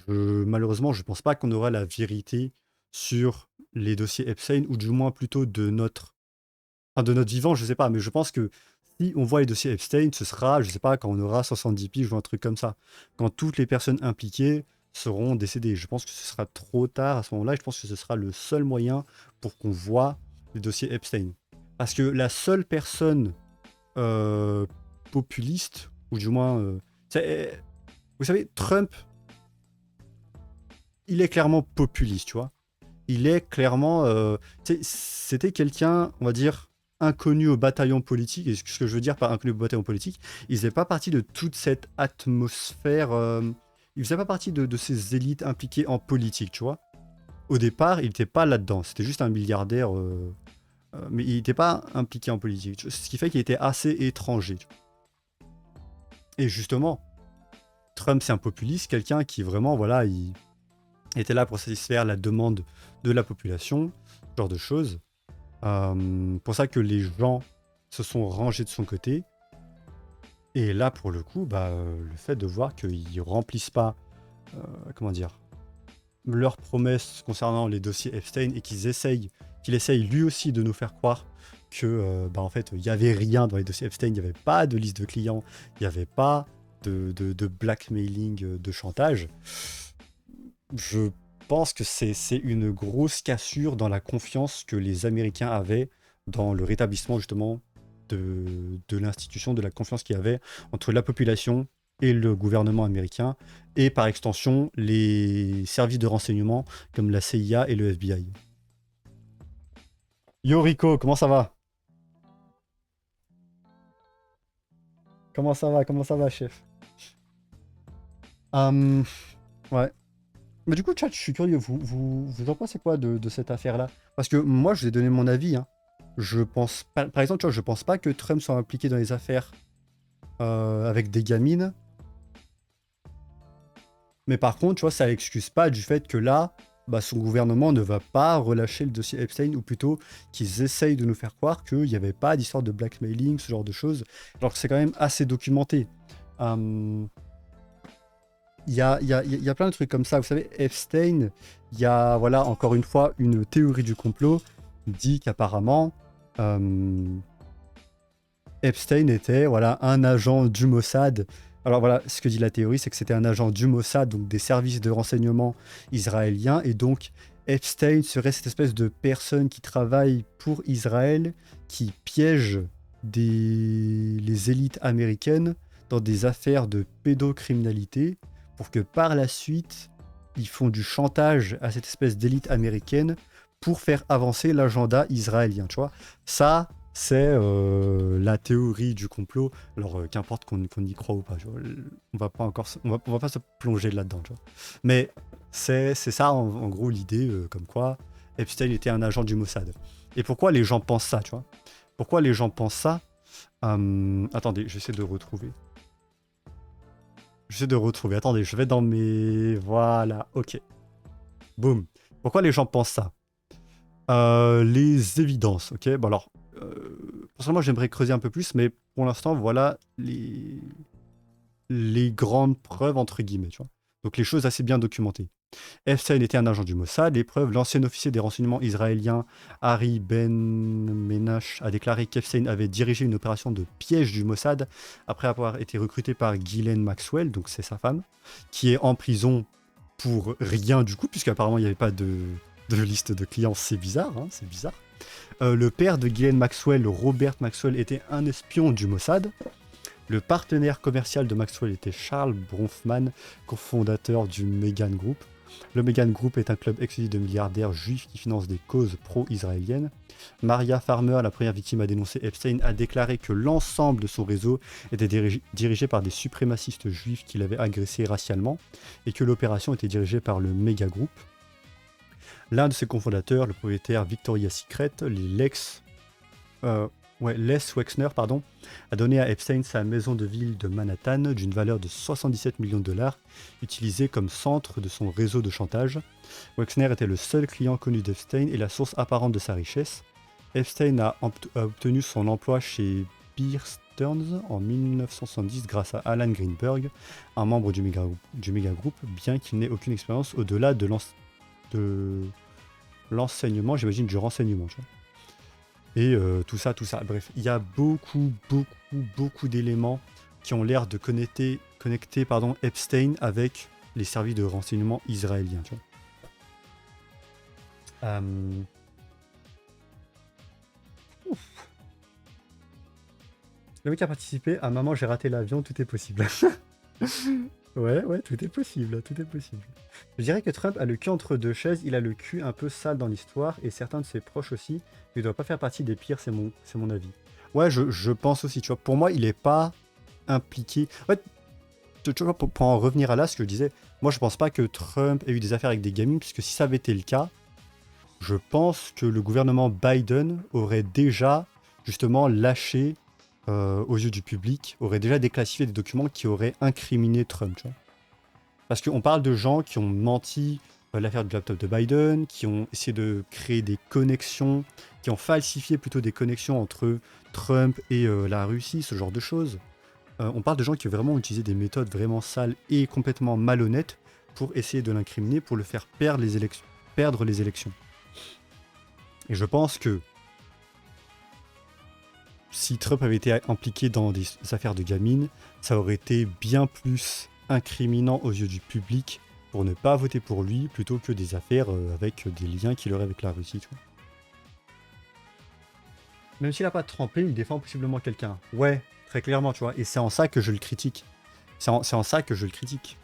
malheureusement, je pense pas qu'on aura la vérité sur les dossiers Epstein, ou du moins plutôt de notre vivant, je sais pas, mais je pense que si on voit les dossiers Epstein, ce sera, je sais pas, quand on aura 70 piges ou un truc comme ça. Quand toutes les personnes impliquées seront décédées. Je pense que ce sera trop tard à ce moment-là, et je pense que ce sera le seul moyen pour qu'on voit les dossiers Epstein. Parce que la seule personne populiste, ou du moins... vous savez, Trump, il est clairement populiste, tu vois. Il est clairement... c'était quelqu'un, on va dire, inconnu au bataillon politique. Et ce que je veux dire par inconnu au bataillon politique, il faisait pas partie de toute cette atmosphère... il faisait pas partie de ces élites impliquées en politique, tu vois. Au départ, il n'était pas là-dedans. C'était juste un milliardaire... mais il n'était pas impliqué en politique. Ce qui fait qu'il était assez étranger. Et justement, Trump, c'est un populiste, quelqu'un qui vraiment, voilà, il était là pour satisfaire la demande de la population, ce genre de choses. Pour ça que les gens se sont rangés de son côté. Et là, pour le coup, le fait de voir qu'ils ne remplissent pas, comment dire, leurs promesses concernant les dossiers Epstein et qu'il essaye lui aussi de nous faire croire que en fait il n'y avait rien dans les dossiers Epstein, il n'y avait pas de liste de clients, il n'y avait pas de blackmailing, de chantage. Je pense que c'est une grosse cassure dans la confiance que les Américains avaient dans le rétablissement justement de l'institution, de la confiance qu'il y avait entre la population et le gouvernement américain, et par extension les services de renseignement comme la CIA et le FBI. Yo Rico, comment ça va? Comment ça va, chef? Ouais. Mais du coup, chat, je suis curieux, vous en pensez quoi de cette affaire-là? Parce que moi, je vous ai donné mon avis, hein. Je pense pas, par exemple, tu vois, je pense pas que Trump soit impliqué dans les affaires avec des gamines. Mais par contre, tu vois, ça n'excuse pas du fait que là, son gouvernement ne va pas relâcher le dossier Epstein, ou plutôt qu'ils essayent de nous faire croire qu'il n'y avait pas d'histoire de blackmailing, ce genre de choses, alors que c'est quand même assez documenté. Il y a plein de trucs comme ça. Vous savez, Epstein, il y a, voilà, encore une fois, une théorie du complot qui dit qu'apparemment, Epstein était, voilà, un agent du Mossad. Alors voilà, ce que dit la théorie, c'est que c'était un agent du Mossad, donc des services de renseignement israéliens, et donc Epstein serait cette espèce de personne qui travaille pour Israël, qui piège les élites américaines dans des affaires de pédocriminalité pour que par la suite, ils font du chantage à cette espèce d'élite américaine pour faire avancer l'agenda israélien, tu vois. Ça, c'est la théorie du complot. Alors, qu'importe qu'on y croit ou pas, tu vois, on va pas encore, on va pas se plonger là-dedans, tu vois. Mais c'est ça, en gros, l'idée, comme quoi Epstein était un agent du Mossad. Et pourquoi les gens pensent ça, tu vois? Pourquoi les gens pensent ça? Attendez, j'essaie de retrouver. Attendez, je vais dans mes... Voilà, ok. Boum. Pourquoi les gens pensent ça? Les évidences, ok? Bon alors, personnellement, j'aimerais creuser un peu plus, mais pour l'instant, voilà les grandes preuves, entre guillemets, tu vois. Donc les choses assez bien documentées. Epstein était un agent du Mossad. Les preuves, l'ancien officier des renseignements israéliens, Harry Ben Menash, a déclaré qu'Epstein avait dirigé une opération de piège du Mossad après avoir été recruté par Ghislaine Maxwell, donc c'est sa femme, qui est en prison pour rien du coup, puisqu'apparemment il n'y avait pas de liste de clients. C'est bizarre, hein, c'est bizarre. Le père de Ghislaine Maxwell, Robert Maxwell, était un espion du Mossad. Le partenaire commercial de Maxwell était Charles Bronfman, cofondateur du Megan Group. Le Megan Group est un club exclusif de milliardaires juifs qui financent des causes pro-israéliennes. Maria Farmer, la première victime à dénoncer Epstein, a déclaré que l'ensemble de son réseau était dirigé par des suprémacistes juifs qui l'avaient agressé racialement et que l'opération était dirigée par le Mega Group. L'un de ses cofondateurs, le propriétaire Victoria's Secret, Les Wexner, a donné à Epstein sa maison de ville de Manhattan d'une valeur de 77 millions de dollars, utilisée comme centre de son réseau de chantage. Wexner était le seul client connu d'Epstein et la source apparente de sa richesse. Epstein a obtenu son emploi chez Bear Stearns en 1970 grâce à Alan Greenberg, un membre du Mega Group, bien qu'il n'ait aucune expérience au-delà de l'enseignement, j'imagine du renseignement. Tu vois. Et tout ça. Bref, il y a beaucoup d'éléments qui ont l'air de connecter Epstein avec les services de renseignement israéliens. Tu vois. Le mec a participé à Maman, j'ai raté l'avion, tout est possible. Ouais, tout est possible. Je dirais que Trump a le cul entre deux chaises, il a le cul un peu sale dans l'histoire, et certains de ses proches aussi. Il ne doit pas faire partie des pires, c'est mon avis. Ouais, je pense aussi, tu vois. Pour moi, il n'est pas impliqué. En fait, tu vois, pour en revenir à là, ce que je disais, moi, je pense pas que Trump ait eu des affaires avec des gamines, puisque si ça avait été le cas, je pense que le gouvernement Biden aurait déjà, justement, lâché aux yeux du public, aurait déjà déclassifié des documents qui auraient incriminé Trump. Tu vois. Parce qu'on parle de gens qui ont menti l'affaire du laptop de Biden, qui ont essayé de créer des connexions, qui ont falsifié plutôt des connexions entre Trump et la Russie, ce genre de choses. On parle de gens qui ont vraiment utilisé des méthodes vraiment sales et complètement malhonnêtes pour essayer de l'incriminer, pour le faire perdre les élections. Et je pense que si Trump avait été impliqué dans des affaires de gamines, ça aurait été bien plus incriminant aux yeux du public pour ne pas voter pour lui plutôt que des affaires avec des liens qu'il aurait avec la Russie. Tu vois. Même s'il n'a pas trempé, il défend possiblement quelqu'un. Ouais, très clairement, tu vois. Et c'est en ça que je le critique. C'est en ça que je le critique.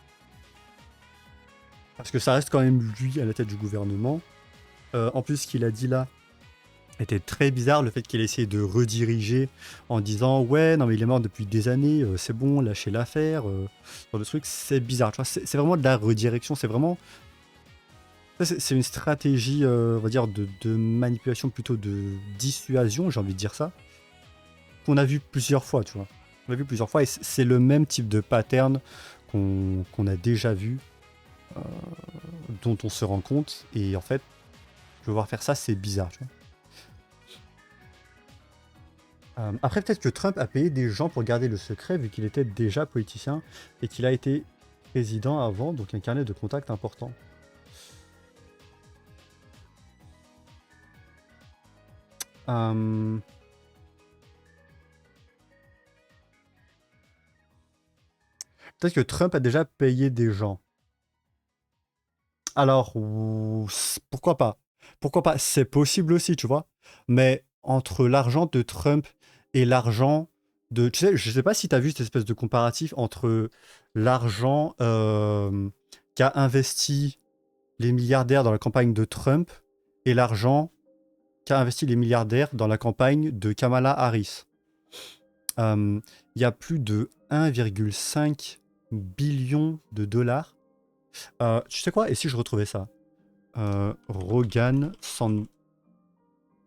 Parce que ça reste quand même lui à la tête du gouvernement. En plus, ce qu'il a dit là était très bizarre, le fait qu'il ait essayé de rediriger en disant ouais non mais il est mort depuis des années, c'est bon, lâchez l'affaire, genre de truc, c'est bizarre, tu vois, c'est vraiment de la redirection, c'est vraiment c'est une stratégie on va dire de manipulation, plutôt de dissuasion, j'ai envie de dire ça, qu'on a vu plusieurs fois, tu vois, on l'a vu plusieurs fois et c'est le même type de pattern qu'on a déjà vu, dont on se rend compte, et en fait je voir faire ça, c'est bizarre, tu vois. Après, peut-être que Trump a payé des gens pour garder le secret, vu qu'il était déjà politicien et qu'il a été président avant, donc un carnet de contacts important. Peut-être que Trump a déjà payé des gens. Alors, pourquoi pas? Pourquoi pas? C'est possible aussi, tu vois. Mais entre l'argent de Trump et l'argent de... Tu sais, je sais pas si tu as vu cette espèce de comparatif entre l'argent qu'a investi les milliardaires dans la campagne de Trump et l'argent qu'a investi les milliardaires dans la campagne de Kamala Harris. Il y a plus de 1,5 billion de dollars. Tu sais quoi? Et si je retrouvais ça?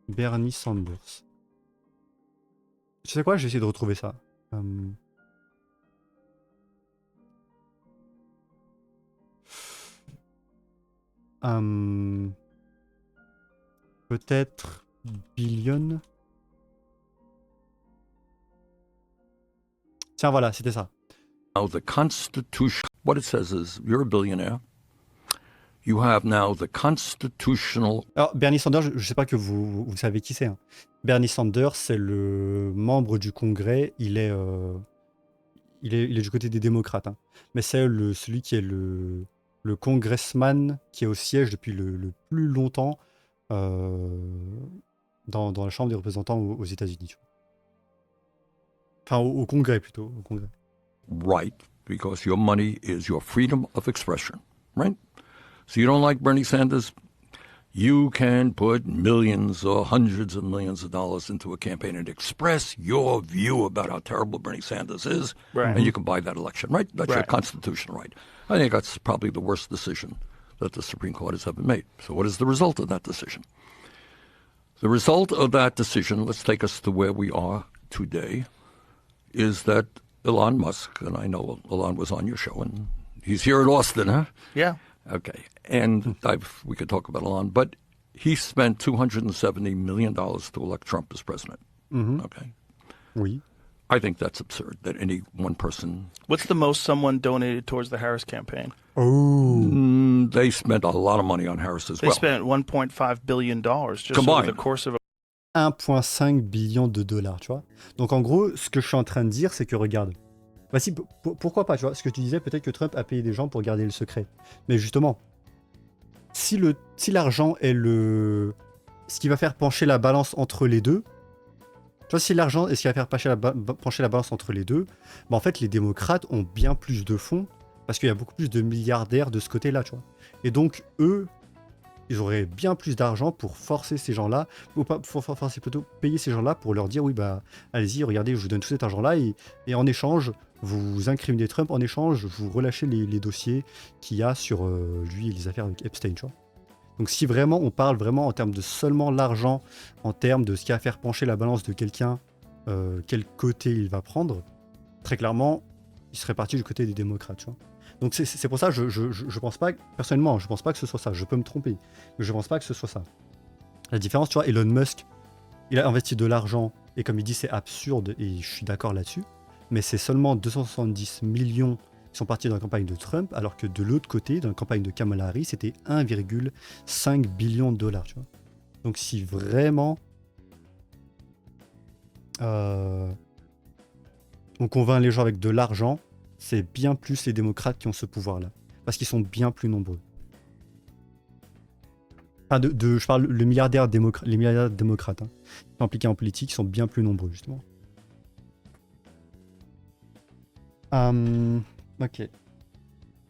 Bernie Sanders. Tu sais quoi? Je vais essayer de retrouver ça. Peut-être billion. Tiens, voilà, c'était ça. Now the Constitution, what it says is you're a billionaire. You have now the constitutional. Alors, Bernie Sanders, je ne sais pas que vous savez qui c'est. Hein. Bernie Sanders, c'est le membre du Congrès. Il est du côté des démocrates. Hein. Mais c'est celui qui est le congressman qui est au siège depuis le plus longtemps dans la Chambre des représentants aux États-Unis. Tu vois. Enfin, au Congrès plutôt. Au Congrès. Right, because your money is your freedom of expression, right? So you don't like Bernie Sanders? You can put millions or hundreds of millions of dollars into a campaign and express your view about how terrible Bernie Sanders is, Right. and you can buy that election, right? That's your Right. constitutional right. I think that's probably the worst decision that the Supreme Court has ever made. So what is the result of that decision? The result of that decision, let's take us to where we are today, is that Elon Musk, and I know Elon was on your show, and he's here in Austin, huh? Yeah. Okay. And we could talk about Elon, but he spent $270 million to elect Trump as president. Okay. Oui. I think that's absurd that any one person. What's the most someone donated towards the Harris campaign? Oh. They spent a lot of money on Harris as They well. spent $1.5 billion just Combined. over the course of 1,5 billion de dollars, tu vois. Donc en gros, ce que je suis en train de dire, c'est que regarde. Bah si, pourquoi pas, tu vois. Ce que tu disais, peut-être que Trump a payé des gens pour garder le secret. Mais justement, si l'argent est ce qui va faire pencher la balance entre les deux, tu vois, si l'argent est ce qui va faire pencher la balance entre les deux, bah en fait, les démocrates ont bien plus de fonds parce qu'il y a beaucoup plus de milliardaires de ce côté-là, tu vois. Et donc, eux, ils auraient bien plus d'argent pour forcer ces gens-là, ou pas, forcer plutôt payer ces gens-là pour leur dire oui, bah, allez-y, regardez, je vous donne tout cet argent-là, et en échange, vous incriminez Trump, en échange, vous relâchez les dossiers qu'il y a sur lui et les affaires avec Epstein, tu vois. Donc si vraiment on parle vraiment en termes de seulement l'argent, en termes de ce qui va faire pencher la balance de quelqu'un, quel côté il va prendre, très clairement, il serait parti du côté des démocrates, tu vois. Donc c'est pour ça, je pense pas, personnellement, je pense pas que ce soit ça. Je peux me tromper, mais je pense pas que ce soit ça. La différence, tu vois, Elon Musk, il a investi de l'argent, et comme il dit, c'est absurde, et je suis d'accord là-dessus, mais c'est seulement 270 millions qui sont partis dans la campagne de Trump, alors que de l'autre côté, dans la campagne de Kamala Harris, c'était 1,5 billion de dollars, tu vois. Donc si vraiment on convainc les gens avec de l'argent, c'est bien plus les démocrates qui ont ce pouvoir-là. Parce qu'ils sont bien plus nombreux. Enfin, je parle les milliardaires démocrates, hein, qui sont impliqués en politique, ils sont bien plus nombreux, justement. Ok.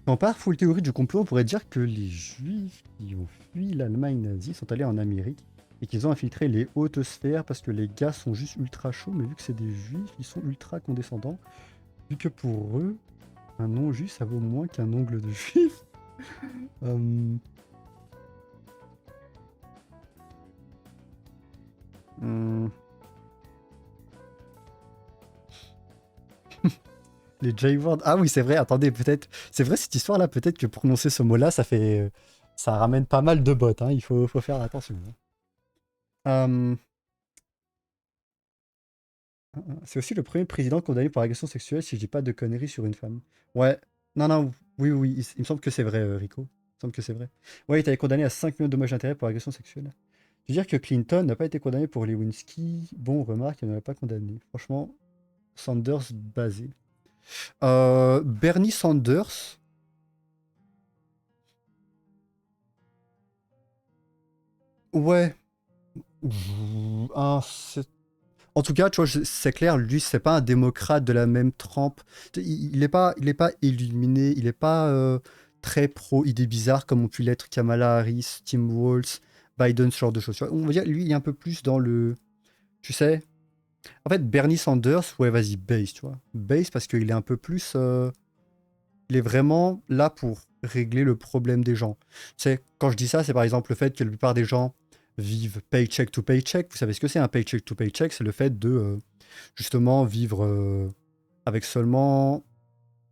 Quand on part full théorie du complot, on pourrait dire que les Juifs qui ont fui l'Allemagne nazie sont allés en Amérique et qu'ils ont infiltré les hautes sphères parce que les gars sont juste ultra chauds, mais vu que c'est des Juifs, ils sont ultra condescendants. Vu que pour eux, un non-juif, ça vaut moins qu'un ongle de juif. Les J-words. Ah oui, c'est vrai, attendez, peut-être. C'est vrai cette histoire-là, peut-être que prononcer ce mot-là, ça ramène pas mal de bottes, hein. Il faut faire attention. C'est aussi le premier président condamné pour agression sexuelle, si je dis pas de conneries sur une femme. Ouais, non, oui, il me semble que c'est vrai, Rico. Il me semble que c'est vrai. Ouais, il a été condamné à 5 millions de dommages d'intérêt pour agression sexuelle. Je veux dire que Clinton n'a pas été condamné pour Lewinsky. Bon, remarque, il ne l'a pas condamné. Franchement, Sanders basé. Bernie Sanders. Ouais. En tout cas, tu vois, c'est clair, lui, c'est pas un démocrate de la même trempe. Il est pas illuminé, il est pas très pro-idées bizarres comme ont pu l'être Kamala Harris, Tim Walz, Biden, ce genre de choses. Tu vois. On va dire, lui, il est un peu plus dans le. Tu sais. En fait, Bernie Sanders, ouais, vas-y, base, tu vois. Base parce qu'il est un peu plus. Il est vraiment là pour régler le problème des gens. Tu sais, quand je dis ça, c'est par exemple le fait que la plupart des gens vivent paycheck to paycheck. Vous savez ce que c'est un paycheck to paycheck? C'est le fait de justement vivre avec seulement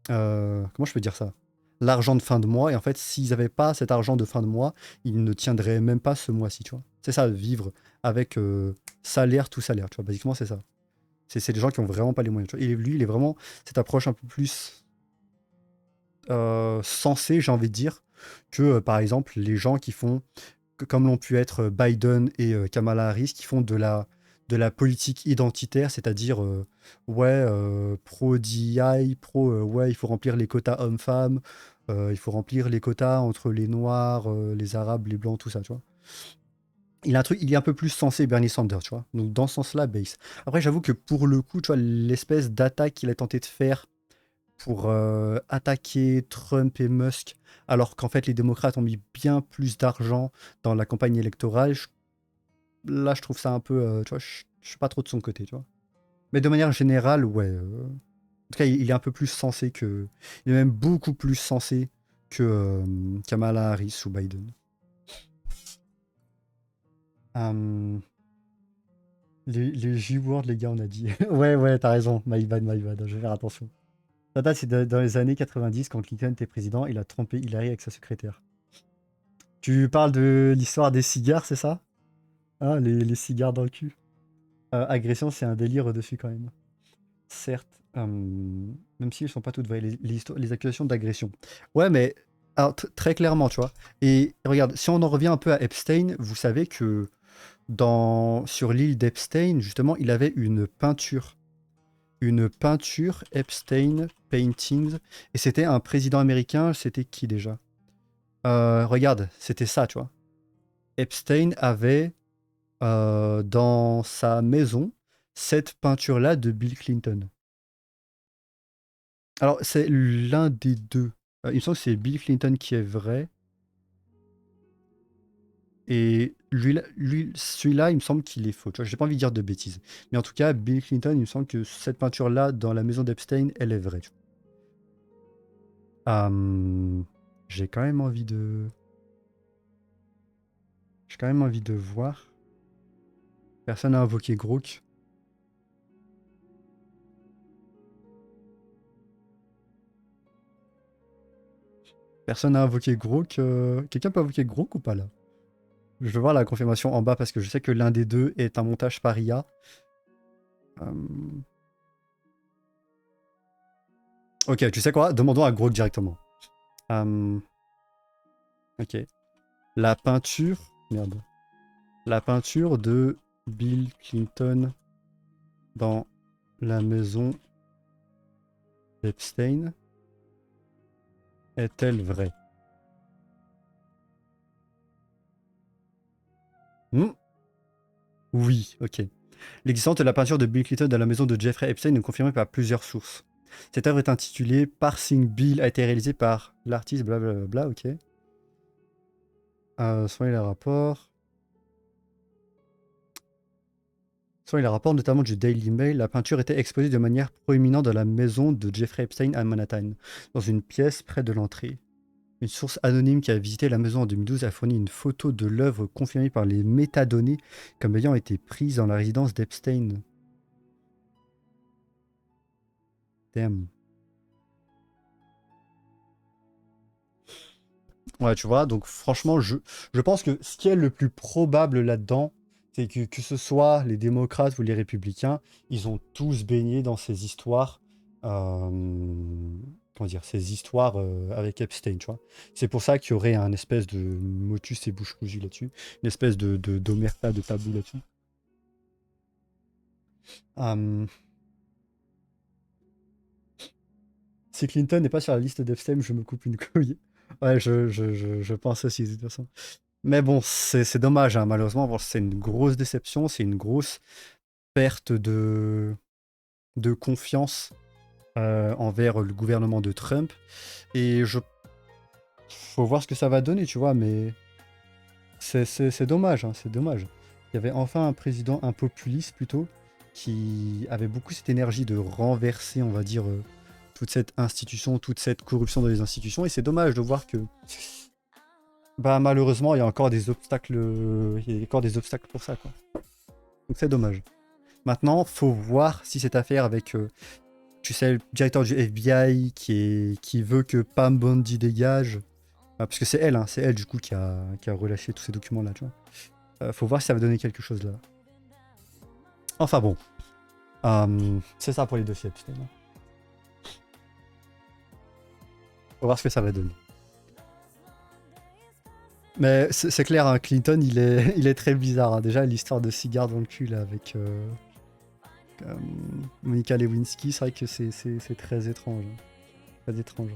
comment je peux dire ça? L'argent de fin de mois. Et en fait, s'ils n'avaient pas cet argent de fin de mois, ils ne tiendraient même pas ce mois-ci, tu vois. C'est ça, vivre avec salaire tout salaire, tu vois. Basiquement, c'est ça. C'est des gens qui ont vraiment pas les moyens, tu vois. Et lui, il est vraiment cette approche un peu plus sensée, j'ai envie de dire, que par exemple les gens qui font, comme l'ont pu être Biden et Kamala Harris, qui font de la politique identitaire, c'est-à-dire ouais, pro-DI, ouais, il faut remplir les quotas hommes-femmes, il faut remplir les quotas entre les Noirs, les Arabes, les Blancs, tout ça, tu vois. Il a un truc, il est un peu plus sensé, Bernie Sanders, tu vois. Donc dans ce sens-là, base. Après, j'avoue que pour le coup, tu vois, l'espèce d'attaque qu'il a tenté de faire pour attaquer Trump et Musk, alors qu'en fait les démocrates ont mis bien plus d'argent dans la campagne électorale, là je trouve ça un peu, tu vois, je suis pas trop de son côté, tu vois. Mais de manière générale, ouais. En tout cas, il est un peu plus sensé que, il est même beaucoup plus sensé que Kamala Harris ou Biden. Les J-words, les gars, on a dit. Ouais, ouais, t'as raison. My bad, je vais faire attention. Ça date, c'est dans les années 90, quand Clinton était président, il a trompé Hillary avec sa secrétaire. Tu parles de l'histoire des cigares, c'est ça? Hein, les cigares dans le cul. Agression, c'est un délire dessus quand même. Certes, même si elles sont pas toutes vraies, les accusations d'agression. Ouais, mais alors, très clairement, tu vois. Et regarde, si on en revient un peu à Epstein, vous savez que sur l'île d'Epstein, justement, il avait une peinture. Une peinture Epstein Paintings. Et c'était un président américain, c'était qui déjà? Regarde, c'était ça, tu vois. Epstein avait dans sa maison cette peinture-là de Bill Clinton. Alors, c'est l'un des deux. Il me semble que c'est Bill Clinton qui est vrai. Et celui-là, il me semble qu'il est faux. Tu vois, j'ai pas envie de dire de bêtises. Mais en tout cas, Bill Clinton, il me semble que cette peinture-là, dans la maison d'Epstein, elle est vraie. Tu vois. J'ai quand même envie de... J'ai quand même envie de voir. Personne n'a invoqué Grook. Personne n'a invoqué Grook. Quelqu'un peut invoquer Grook ou pas là? Je veux voir la confirmation en bas parce que je sais que l'un des deux est un montage par IA. Ok, tu sais quoi? Demandons à Grook directement. Ok. La peinture... Merde. La peinture de Bill Clinton dans la maison d'Epstein est-elle vraie? Oui, ok. L'existence de la peinture de Bill Clinton dans la maison de Jeffrey Epstein est confirmée par plusieurs sources. Cette œuvre est intitulée Parsing Bill, a été réalisée par l'artiste blablabla, ok. Soyez les rapports. Selon les rapports notamment du Daily Mail, la peinture était exposée de manière proéminente dans la maison de Jeffrey Epstein à Manhattan, dans une pièce près de l'entrée. Une source anonyme qui a visité la maison en 2012 a fourni une photo de l'œuvre confirmée par les métadonnées comme ayant été prise dans la résidence d'Epstein. Damn. Ouais, tu vois, donc franchement, je pense que ce qui est le plus probable là-dedans, c'est que ce soit les démocrates ou les républicains, ils ont tous baigné dans ces histoires, comment dire, ces histoires avec Epstein, tu vois. C'est pour ça qu'il y aurait un espèce de motus et bouche cousue là-dessus, une espèce d'omerta, de tabou là-dessus. Si Clinton n'est pas sur la liste d'Epstein, je me coupe une couille. Ouais, je pense aussi, de toute façon. Mais bon, c'est dommage, hein, malheureusement, bon, c'est une grosse déception, c'est une grosse perte de confiance envers le gouvernement de Trump. Et faut voir ce que ça va donner, tu vois, mais c'est dommage, hein, c'est dommage. Il y avait enfin un président, un populiste plutôt, qui avait beaucoup cette énergie de renverser, on va dire, toute cette institution, toute cette corruption dans les institutions. Et c'est dommage de voir que, bah, malheureusement, il y a encore des obstacles, il y a encore des obstacles pour ça, quoi. Donc c'est dommage. Maintenant, faut voir si cette affaire avec, tu sais, le directeur du FBI qui veut que Pam Bondi dégage, parce que c'est elle du coup qui a relâché tous ces documents-là, tu vois. Faut voir si ça va donner quelque chose là. Enfin bon, c'est ça pour les dossiers Epstein. Faut voir ce que ça va donner. Mais c'est clair, hein, Clinton, il est très bizarre, hein. Déjà, l'histoire de cigare dans le cul là, avec Monica Lewinsky, c'est vrai que c'est très étrange. Hein. Très étrange.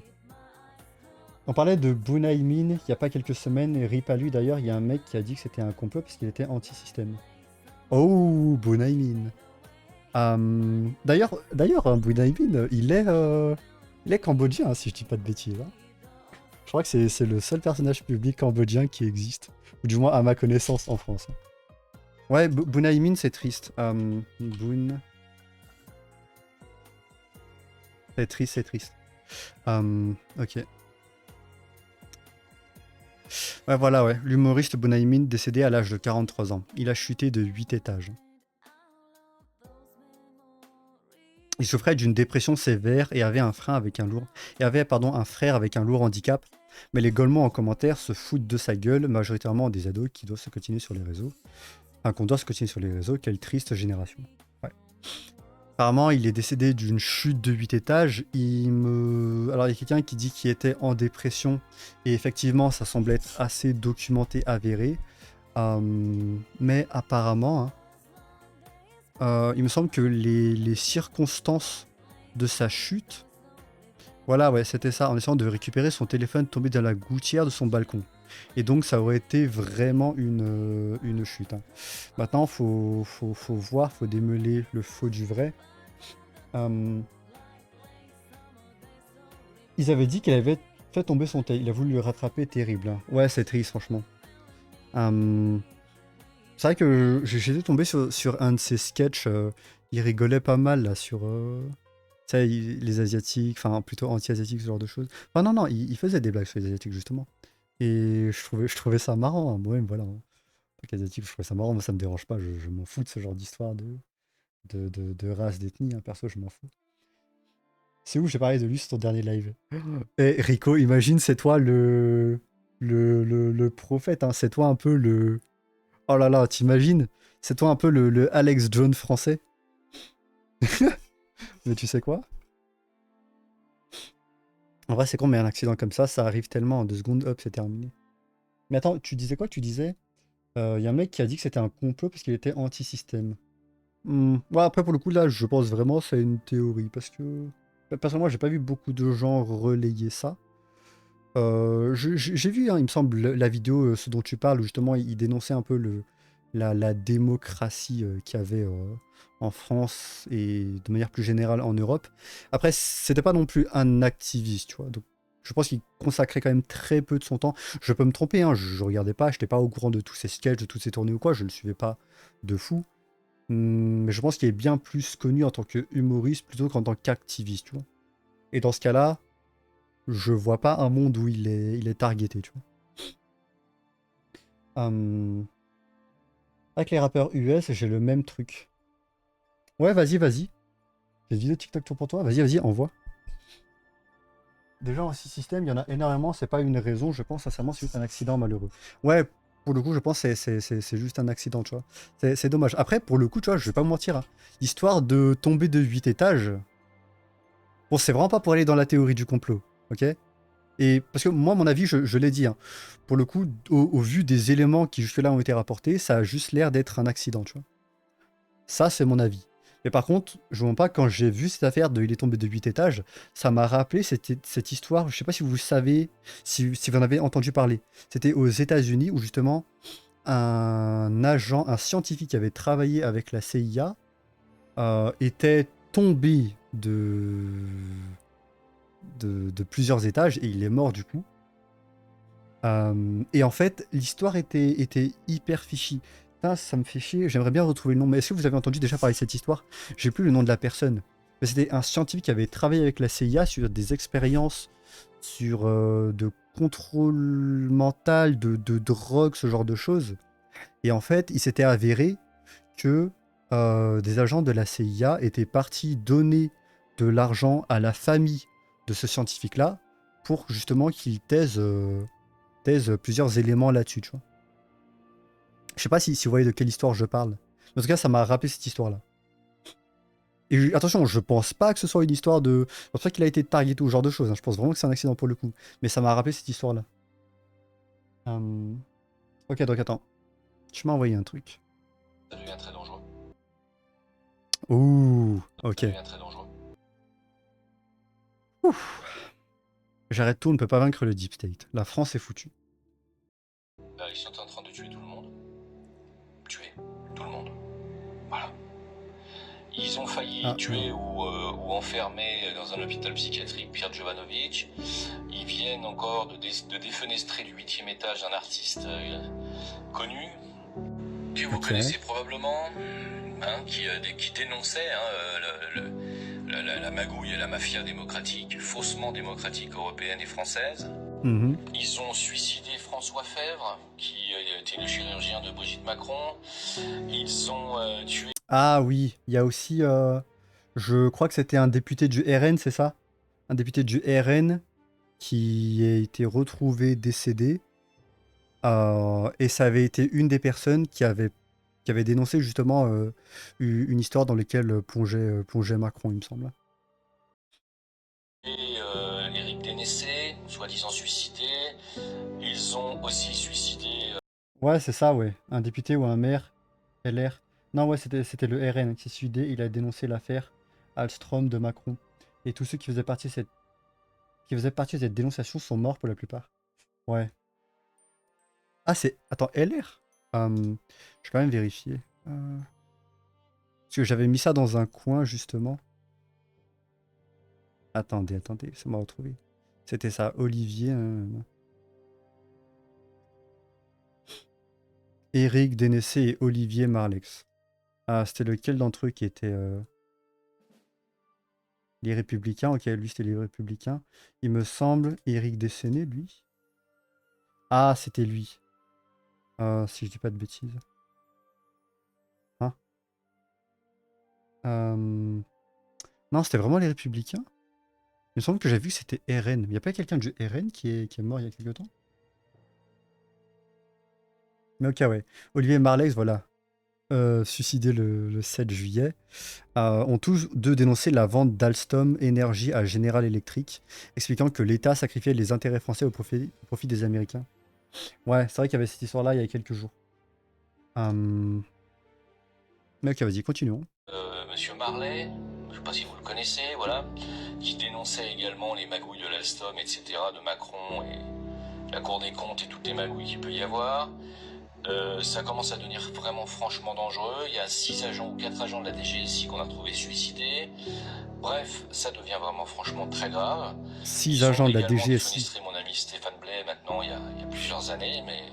On parlait de Bunaimin il n'y a pas quelques semaines, et rip à lui d'ailleurs, il y a un mec qui a dit que c'était un complot parce qu'il était anti-système. Oh, Bunaimin. D'ailleurs, Bunaimin, il est cambodgien, hein, si je dis pas de bêtises. Hein. Je crois que c'est le seul personnage public cambodgien qui existe, ou du moins à ma connaissance en France. Ouais, Bunaimin, c'est triste. C'est triste, c'est triste. Ok. Ouais, voilà, ouais. L'humoriste Bunaimin décédé à l'âge de 43 ans. Il a chuté de 8 étages. Il souffrait d'une dépression sévère et avait un frère avec un lourd handicap. Mais les Golemons en commentaire se foutent de sa gueule, majoritairement des ados qui doivent se continuer sur les réseaux. Enfin, qu'on doit se continuer sur les réseaux. Quelle triste génération. Ouais. Apparemment, il est décédé d'une chute de 8 étages. Alors, il y a quelqu'un qui dit qu'il était en dépression. Et effectivement, ça semble être assez documenté, avéré. Mais apparemment, hein, il me semble que les circonstances de sa chute... Voilà, ouais, c'était ça. En essayant de récupérer son téléphone tombé dans la gouttière de son balcon. Et donc, ça aurait été vraiment une chute. Hein. Maintenant, faut voir, faut démêler le faux du vrai. Ils avaient dit qu'il avait fait tomber son téléphone. Il a voulu le rattraper, terrible. Hein. Ouais, c'est triste, franchement. C'est vrai que j'étais tombé sur un de ses sketchs. Il rigolait pas mal là sur... Tu sais, les Asiatiques, enfin plutôt anti-asiatiques, ce genre de choses. Enfin non, il faisait des blagues sur les Asiatiques justement. Et je trouvais ça marrant, hein. Moi-même, voilà. En tant qu'asiatique, je trouvais ça marrant, moi ça me dérange pas, je m'en fous de ce genre d'histoire de race, d'ethnie, hein. Perso, je m'en fous. C'est où j'ai parlé de lui sur ton dernier live. Et Rico, imagine, c'est toi le prophète, hein. C'est toi un peu le... Oh là là, t'imagines? C'est toi un peu le Alex Jones français. Mais tu sais quoi? En vrai, c'est con, mais un accident comme ça arrive tellement en 2 secondes, hop, c'est terminé. Mais attends, tu disais quoi? Tu disais, y a un mec qui a dit que c'était un complot parce qu'il était anti-système. Ouais, après, pour le coup, là, je pense vraiment que c'est une théorie, parce que... Personnellement, j'ai pas vu beaucoup de gens relayer ça. J'ai vu, hein, il me semble, la vidéo, ce dont tu parles, où justement, il dénonçait un peu la démocratie qu'il y avait en France et de manière plus générale en Europe. Après, c'était pas non plus un activiste, tu vois. Donc, je pense qu'il consacrait quand même très peu de son temps. Je peux me tromper, hein, je regardais pas, j'étais pas au courant de tous ces sketchs, de toutes ces tournées ou quoi, je le suivais pas de fou. Mais je pense qu'il est bien plus connu en tant que humoriste plutôt qu'en tant qu'activiste, tu vois. Et dans ce cas-là, je vois pas un monde où il est targeté, tu vois. Avec les rappeurs US, j'ai le même truc. Ouais, vas-y. J'ai une vidéo TikTok pour toi. Vas-y, envoie. Déjà, en système, il y en a énormément. C'est pas une raison, je pense sincèrement, c'est juste un accident malheureux. Ouais, pour le coup, je pense que c'est juste un accident, tu vois. C'est dommage. Après, pour le coup, tu vois, je vais pas me mentir. Hein. Histoire de tomber de 8 étages. Bon, c'est vraiment pas pour aller dans la théorie du complot, ok? Et parce que moi, mon avis, je l'ai dit, hein, pour le coup, au vu des éléments qui jusque-là ont été rapportés, ça a juste l'air d'être un accident, tu vois. Ça, c'est mon avis. Mais par contre, je vous mens pas, quand j'ai vu cette affaire de il est tombé de 8 étages, ça m'a rappelé cette histoire, je sais pas si vous savez, si vous en avez entendu parler. C'était aux États-Unis où justement un scientifique qui avait travaillé avec la CIA était tombé de plusieurs étages et il est mort du coup. Et en fait, l'histoire était hyper fishy. Putain, ça me fait chier, j'aimerais bien retrouver le nom. Mais est-ce que vous avez entendu déjà parler de cette histoire? J'ai plus le nom de la personne. Mais c'était un scientifique qui avait travaillé avec la CIA sur des expériences sur de contrôle mental, de drogue, ce genre de choses. Et en fait, il s'était avéré que des agents de la CIA étaient partis donner de l'argent à la famille de ce scientifique-là pour justement qu'il taise plusieurs éléments là-dessus, tu vois. Je sais pas si vous voyez de quelle histoire je parle. Mais en tout cas, ça m'a rappelé cette histoire-là. Et attention, je pense pas que ce soit une histoire de... Je pense pas qu'il a été targeté ou ce genre de choses. Hein. Je pense vraiment que c'est un accident pour le coup. Mais ça m'a rappelé cette histoire-là. Ok, donc attends. Tu m'as envoyé un truc. Ça devient très dangereux. Ouh, ok. Ça devient très dangereux. J'arrête tout, on ne peut pas vaincre le Deep State. La France est foutue. Là, ils sont en train de tuer tout le monde. Tuer tout le monde. Voilà. Ils ont failli tuer ou enfermer dans un hôpital psychiatrique Pierre Jovanovic. Ils viennent encore de défenestrer du 8e étage un artiste connu, que vous connaissez probablement, hein, qui dénonçait la magouille et la mafia démocratique, faussement démocratique européenne et française. Ils ont suicidé François Fèvre, qui était le chirurgien de Brigitte Macron. Ils ont tué... Ah oui, il y a aussi... je crois que c'était un député du RN, c'est ça? Un député du RN qui a été retrouvé décédé. Et ça avait été une des personnes qui avait dénoncé justement une histoire dans laquelle plongeait Macron, il me semble. Et Éric Dénessé, soi-disant suicidé. Ils ont aussi suicidé... Ouais, c'est ça, ouais. Un député ou un maire, LR. Non, ouais, c'était le RN qui s'est suicidé. Il a dénoncé l'affaire Alstrom de Macron. Et tous ceux qui faisaient partie de cette dénonciation sont morts pour la plupart. Ouais. Ah, c'est... Attends, LR? Je vais quand même vérifier. Parce que j'avais mis ça dans un coin, justement. Attendez, ça m'a retrouvé. C'était ça, Olivier... Éric Dénessé et Olivier Marlex. Ah, c'était lequel d'entre eux qui était... Les Républicains? Ok, lui, c'était les Républicains. Il me semble, Éric Décenné, lui. Ah, c'était lui. Si je dis pas de bêtises. Hein? Non, c'était vraiment les Républicains. Il me semble que j'ai vu que c'était RN. Il n'y a pas quelqu'un du RN qui est mort il y a quelque temps? Mais ok, ouais. Olivier Marlex, voilà. Suicidé le 7 juillet. Ont tous deux dénoncé la vente d'Alstom Énergie à General Electric, expliquant que l'État sacrifiait les intérêts français au profit des Américains. Ouais, c'est vrai qu'il y avait cette histoire-là il y a quelques jours. Mais ok, vas-y, continuons. Monsieur Marley, je ne sais pas si vous le connaissez, voilà, qui dénonçait également les magouilles de l'Alstom, etc., de Macron et la Cour des comptes et toutes les magouilles qu'il peut y avoir. Ça commence à devenir vraiment franchement dangereux. Il y a 6 agents ou 4 agents de la DGSI qu'on a retrouvés suicidés. Bref, ça devient vraiment franchement très grave. 6 agents de la DGSI. Ils ont défenestré mon ami Stéphane Blais maintenant il y a plusieurs années, mais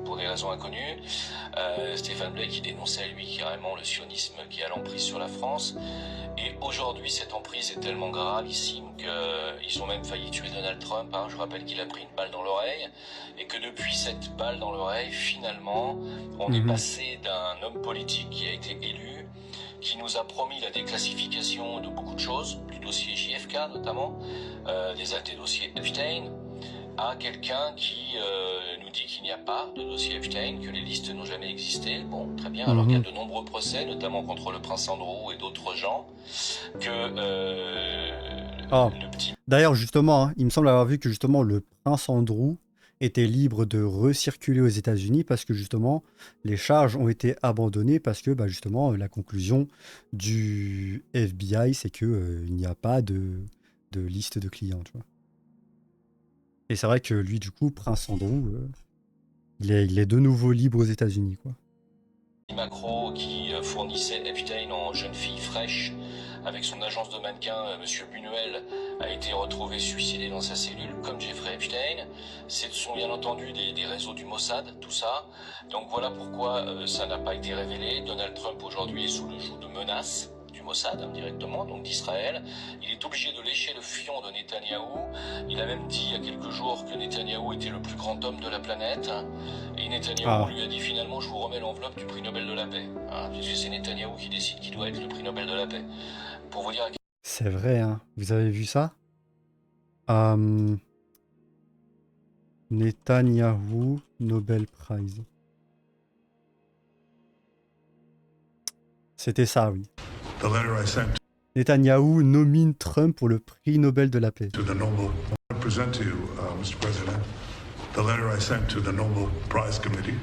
pour des raisons inconnues. Stéphane Blais qui dénonçait lui carrément le sionisme qui a l'emprise sur la France. Et aujourd'hui, cette emprise est tellement gravissime qu'ils ont même failli tuer Donald Trump. Hein. Je rappelle qu'il a pris une balle dans l'oreille. Et que depuis cette balle dans l'oreille, finalement, on est passé d'un homme politique qui a été élu, qui nous a promis la déclassification de beaucoup de choses, du dossier JFK notamment, des dossiers Epstein, à quelqu'un qui nous dit qu'il n'y a pas de dossier Epstein, que les listes n'ont jamais existé. Bon, très bien, alors qu'il y a de nombreux procès, notamment contre le prince Andrew et d'autres gens, que le petit... D'ailleurs, justement, hein, il me semble avoir vu que justement le prince Andrew était libre de recirculer aux États-Unis parce que justement, les charges ont été abandonnées parce que bah, justement, la conclusion du FBI, c'est que il n'y a pas de liste de clients, tu vois. Et c'est vrai que lui, du coup, Prince Andrew, il est de nouveau libre aux États-Unis, quoi. Macro qui fournissait Epstein en jeune fille fraîche avec son agence de mannequin, Monsieur Buñuel, a été retrouvé suicidé dans sa cellule, comme Jeffrey Epstein. Ce sont bien entendu des réseaux du Mossad, tout ça. Donc voilà pourquoi ça n'a pas été révélé. Donald Trump aujourd'hui est sous le joug de menaces du Mossad, directement, donc d'Israël. Il est obligé de lécher le fion de Netanyahou. Il a même dit il y a quelques jours que Netanyahou était le plus grand homme de la planète. Et Netanyahou lui a dit finalement, je vous remets l'enveloppe du prix Nobel de la paix. Puisque c'est Netanyahou qui décide qui doit être le prix Nobel de la paix. Pour vous dire... C'est vrai, hein. Vous avez vu ça? Netanyahou, Nobel Prize. C'était ça, oui. The letter I sent Netanyahou nomine Trump pour le prix Nobel de la paix. to the Nobel, I present to you, Mr. President, the letter I sent to the Nobel Prize Committee.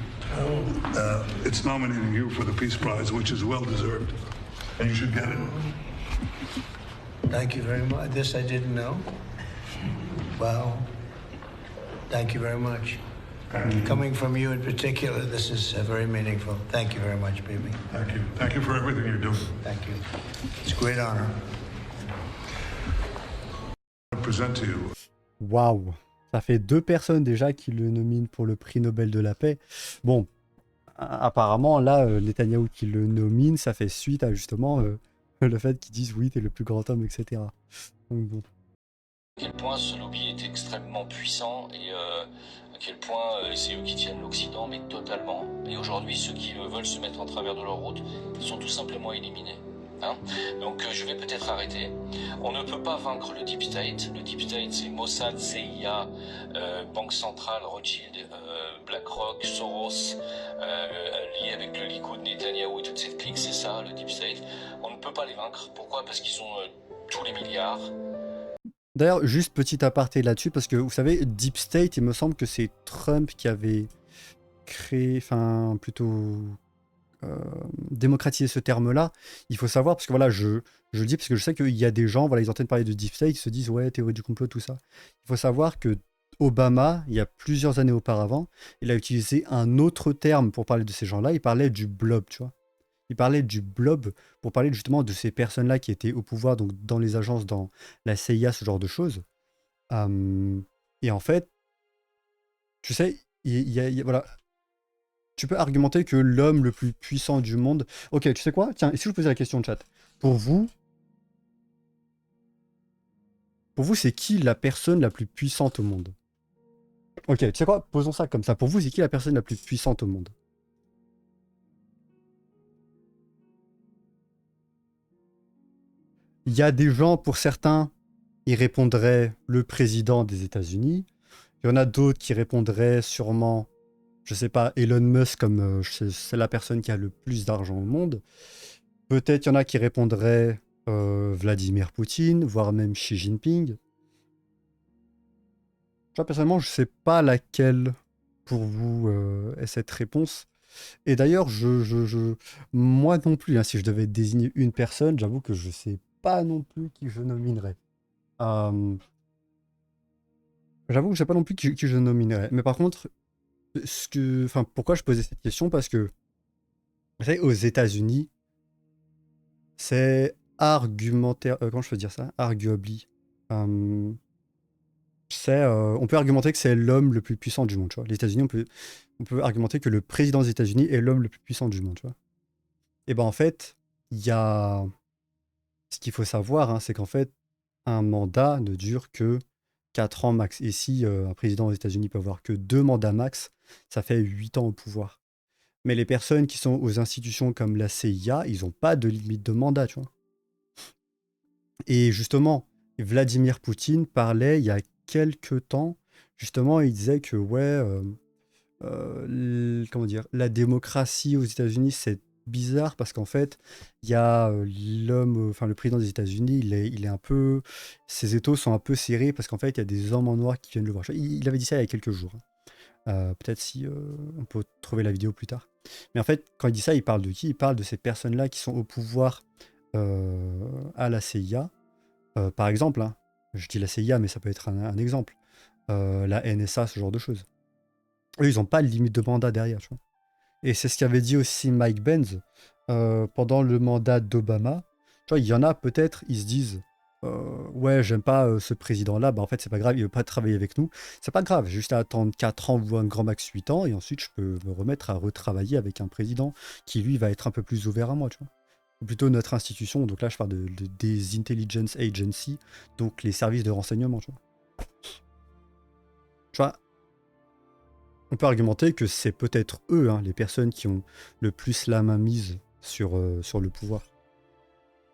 It's nominating you for the Peace Prize, which is well deserved, and you should get it. Thank you very much. This I didn't know. Wow. Thank you very much. Coming from you in particular, this is very meaningful. Thank you very much, baby. Thank you. Thank you for everything you're doing. Thank you. It's a great honor. I present to you. Waouh! Ça fait 2 personnes déjà qui le nominent pour le prix Nobel de la paix. Bon, apparemment, là, Netanyahou qui le nomine, ça fait suite à justement le fait qu'ils disent oui, t'es le plus grand homme, etc. Donc bon. À quel point ce lobby est extrêmement puissant et à quel point c'est eux qui tiennent l'Occident, mais totalement. Et aujourd'hui, ceux qui veulent se mettre en travers de leur route sont tout simplement éliminés. Donc je vais peut-être arrêter. On ne peut pas vaincre le Deep State. Le Deep State, c'est Mossad, CIA, Banque Centrale, Rothschild, BlackRock, Soros, liés avec le Likoud, Netanyahou et toute cette clique, c'est ça, le Deep State. On ne peut pas les vaincre. Pourquoi? Parce qu'ils ont tous les milliards. D'ailleurs, juste petit aparté là-dessus, parce que vous savez, Deep State, il me semble que c'est Trump qui avait créé, enfin plutôt démocratisé ce terme-là. Il faut savoir, parce que voilà, je le dis parce que je sais qu'il y a des gens, voilà, ils entendent parler de Deep State, ils se disent ouais, théorie du complot, tout ça. Il faut savoir que Obama, il y a plusieurs années auparavant, il a utilisé un autre terme pour parler de ces gens-là, il parlait du blob, tu vois. Il parlait du blob pour parler justement de ces personnes-là qui étaient au pouvoir, donc dans les agences, dans la CIA, ce genre de choses. Et en fait, tu sais, voilà, tu peux argumenter que l'homme le plus puissant du monde... Ok, tu sais quoi? Tiens, et si je vous posais la question de chat? Pour vous, c'est qui la personne la plus puissante au monde? Ok, tu sais quoi? Posons ça comme ça. Pour vous, c'est qui la personne la plus puissante au monde? Il y a des gens, pour certains, ils répondraient le président des États-Unis. Il y en a d'autres qui répondraient sûrement, je sais pas, Elon Musk, comme c'est la personne qui a le plus d'argent au monde. Peut-être il y en a qui répondraient Vladimir Poutine, voire même Xi Jinping. Moi, personnellement, je sais pas laquelle pour vous est cette réponse. Et d'ailleurs, moi non plus, hein, si je devais désigner une personne, j'avoue que je sais pas non plus qui je nominerais. J'avoue que je sais pas non plus qui je nominerais. Mais par contre, pourquoi je posais cette question? Parce que, vous savez, aux États-Unis, c'est argumentaire. Comment je peux dire ça? Arguably. On peut argumenter que c'est l'homme le plus puissant du monde, tu vois. Les États-Unis, on peut argumenter que le président des États-Unis est l'homme le plus puissant du monde, tu vois. Et ben en fait, il y a... Ce qu'il faut savoir, hein, c'est qu'en fait, un mandat ne dure que 4 ans max. Et si un président aux États-Unis peut avoir que 2 mandats max, ça fait 8 ans au pouvoir. Mais les personnes qui sont aux institutions comme la CIA, ils n'ont pas de limite de mandat, tu vois. Et justement, Vladimir Poutine parlait il y a quelques temps, justement, il disait que ouais, comment dire, la démocratie aux États-Unis, c'est bizarre parce qu'en fait, il y a le président des États-Unis, il est un peu, ses étaux sont un peu serrés parce qu'en fait, il y a des hommes en noir qui viennent le voir. Il avait dit ça il y a quelques jours. Peut-être si on peut trouver la vidéo plus tard. Mais en fait, quand il dit ça, il parle de qui? Il parle de ces personnes-là qui sont au pouvoir à la CIA. Par exemple, hein, je dis la CIA, mais ça peut être un exemple. La NSA, ce genre de choses. Eux, ils n'ont pas de limite de mandat derrière. Tu vois. Et c'est ce qu'avait dit aussi Mike Pence pendant le mandat d'Obama. Tu vois, il y en a peut-être, ils se disent ouais, j'aime pas ce président-là, bah en fait, c'est pas grave, il veut pas travailler avec nous. C'est pas grave, j'ai juste à attendre 4 ans ou un grand max 8 ans, et ensuite, je peux me remettre à retravailler avec un président qui, lui, va être un peu plus ouvert à moi, tu vois. Ou plutôt notre institution, donc là, je parle des intelligence agencies, donc les services de renseignement, tu vois. Tu vois, on peut argumenter que c'est peut-être eux, hein, les personnes qui ont le plus la main mise sur le pouvoir.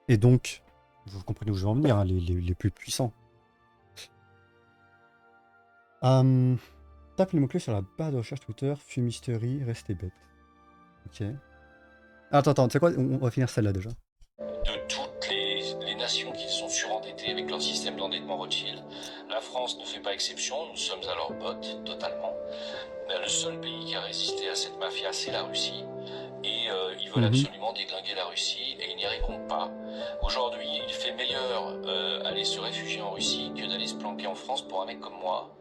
Et donc, vous comprenez où je veux en venir, hein, les plus puissants. Tape les mots-clés sur la barre de recherche Twitter, fumisterie, restez bête. Ok. Attends, tu sais quoi, on va finir celle-là déjà. De toutes les nations qui sont surendettées avec leur système d'endettement Rothschild, la France ne fait pas exception, nous sommes à leur botte, totalement. Mais le seul pays qui a résisté à cette mafia, c'est la Russie. Et ils veulent absolument déglinguer la Russie et ils n'y arriveront pas. Aujourd'hui, il fait meilleur aller se réfugier en Russie que d'aller se planquer en France pour un mec comme moi.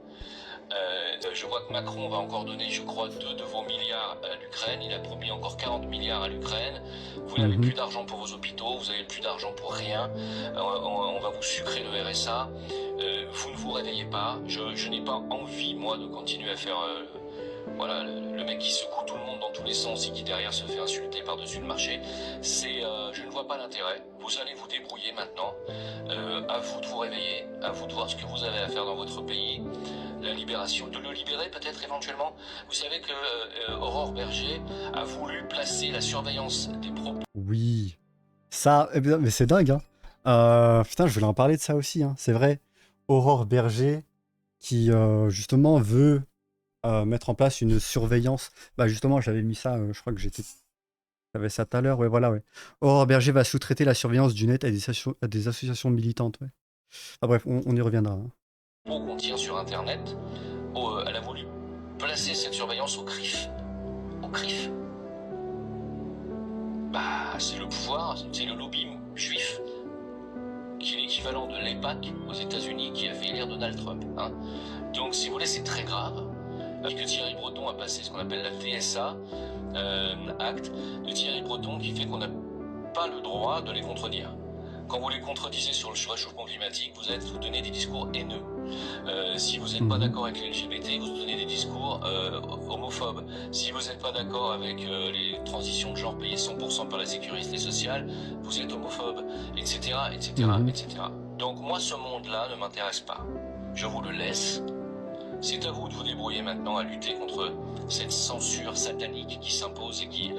Je vois que Macron va encore donner, je crois, 2 de vos milliards à l'Ukraine. Il a promis encore 40 milliards à l'Ukraine. Vous n'avez plus d'argent pour vos hôpitaux, vous n'avez plus d'argent pour rien. On va vous sucrer le RSA. Vous ne vous réveillez pas. Je n'ai pas envie, moi, de continuer à faire... Voilà, le mec qui secoue tout le monde dans tous les sens et qui derrière se fait insulter par-dessus le marché, je ne vois pas l'intérêt. Vous allez vous débrouiller maintenant. À vous de vous réveiller, à vous de voir ce que vous avez à faire dans votre pays. La libération, de le libérer peut-être éventuellement. Vous savez que Aurore Berger a voulu placer la surveillance des propos. Oui, ça, mais c'est dingue, hein. Putain, je voulais en parler de ça aussi, hein. C'est vrai, Aurore Berger qui justement veut mettre en place une surveillance. Bah justement, j'avais mis ça, je crois que j'avais ça tout à l'heure, ouais, voilà, ouais. Aurore Berger va sous-traiter la surveillance du net à des associations militantes, ouais. Ah bref, on y reviendra. Hein. Qu'on tient sur Internet, elle a voulu placer cette surveillance au CRIF. Au CRIF. Bah, c'est le pouvoir, c'est le lobby juif, qui est l'équivalent de l'EPAC aux États-Unis qui a fait élire Donald Trump. Hein. Donc, si vous voulez, c'est très grave. Que Thierry Breton a passé ce qu'on appelle la TSA, acte de Thierry Breton qui fait qu'on n'a pas le droit de les contredire. Quand vous les contredisez sur le réchauffement climatique, vous donnez des discours haineux. Si vous n'êtes pas d'accord avec les LGBT, vous donnez des discours homophobes. Si vous n'êtes pas d'accord avec les transitions de genre payées 100% par la sécurité sociale, vous êtes homophobe, etc., etc., etc. Donc moi, ce monde-là ne m'intéresse pas. Je vous le laisse. C'est à vous de vous débrouiller maintenant à lutter contre cette censure satanique qui s'impose et qui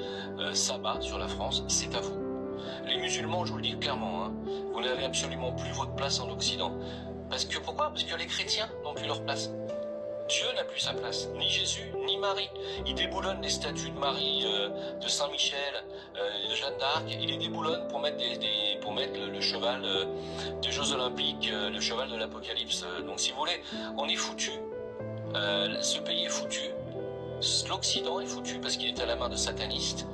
s'abat sur la France. C'est à vous. Les musulmans, je vous le dis clairement, hein, vous n'avez absolument plus votre place en Occident. Pourquoi ? Parce que les chrétiens n'ont plus leur place. Dieu n'a plus sa place, ni Jésus, ni Marie. Il déboulonne les statues de Marie, de Saint-Michel, de Jeanne d'Arc. Il les déboulonne pour mettre, le cheval des Jeux Olympiques, le cheval de l'Apocalypse. Donc si vous voulez, on est foutu. Ce pays est foutu. L'Occident est foutu parce qu'il est à la main de satanistes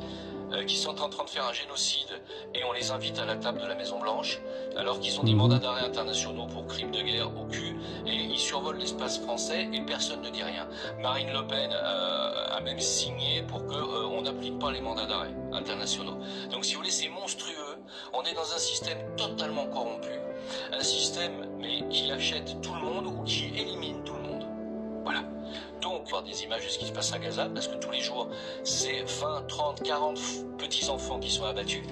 qui sont en train de faire un génocide et on les invite à la table de la Maison Blanche alors qu'ils ont des mandats d'arrêt internationaux pour crimes de guerre au cul et ils survolent l'espace français et personne ne dit rien. Marine Le Pen a même signé pour qu'on n'applique pas les mandats d'arrêt internationaux. Donc si vous voulez, c'est monstrueux. On est dans un système totalement corrompu. Un système mais qui achète tout le monde ou qui élimine tout le monde. Voilà. Donc, voir des images de ce qui se passe à Gaza, parce que tous les jours, c'est 20, 30, 40 petits-enfants qui sont abattus,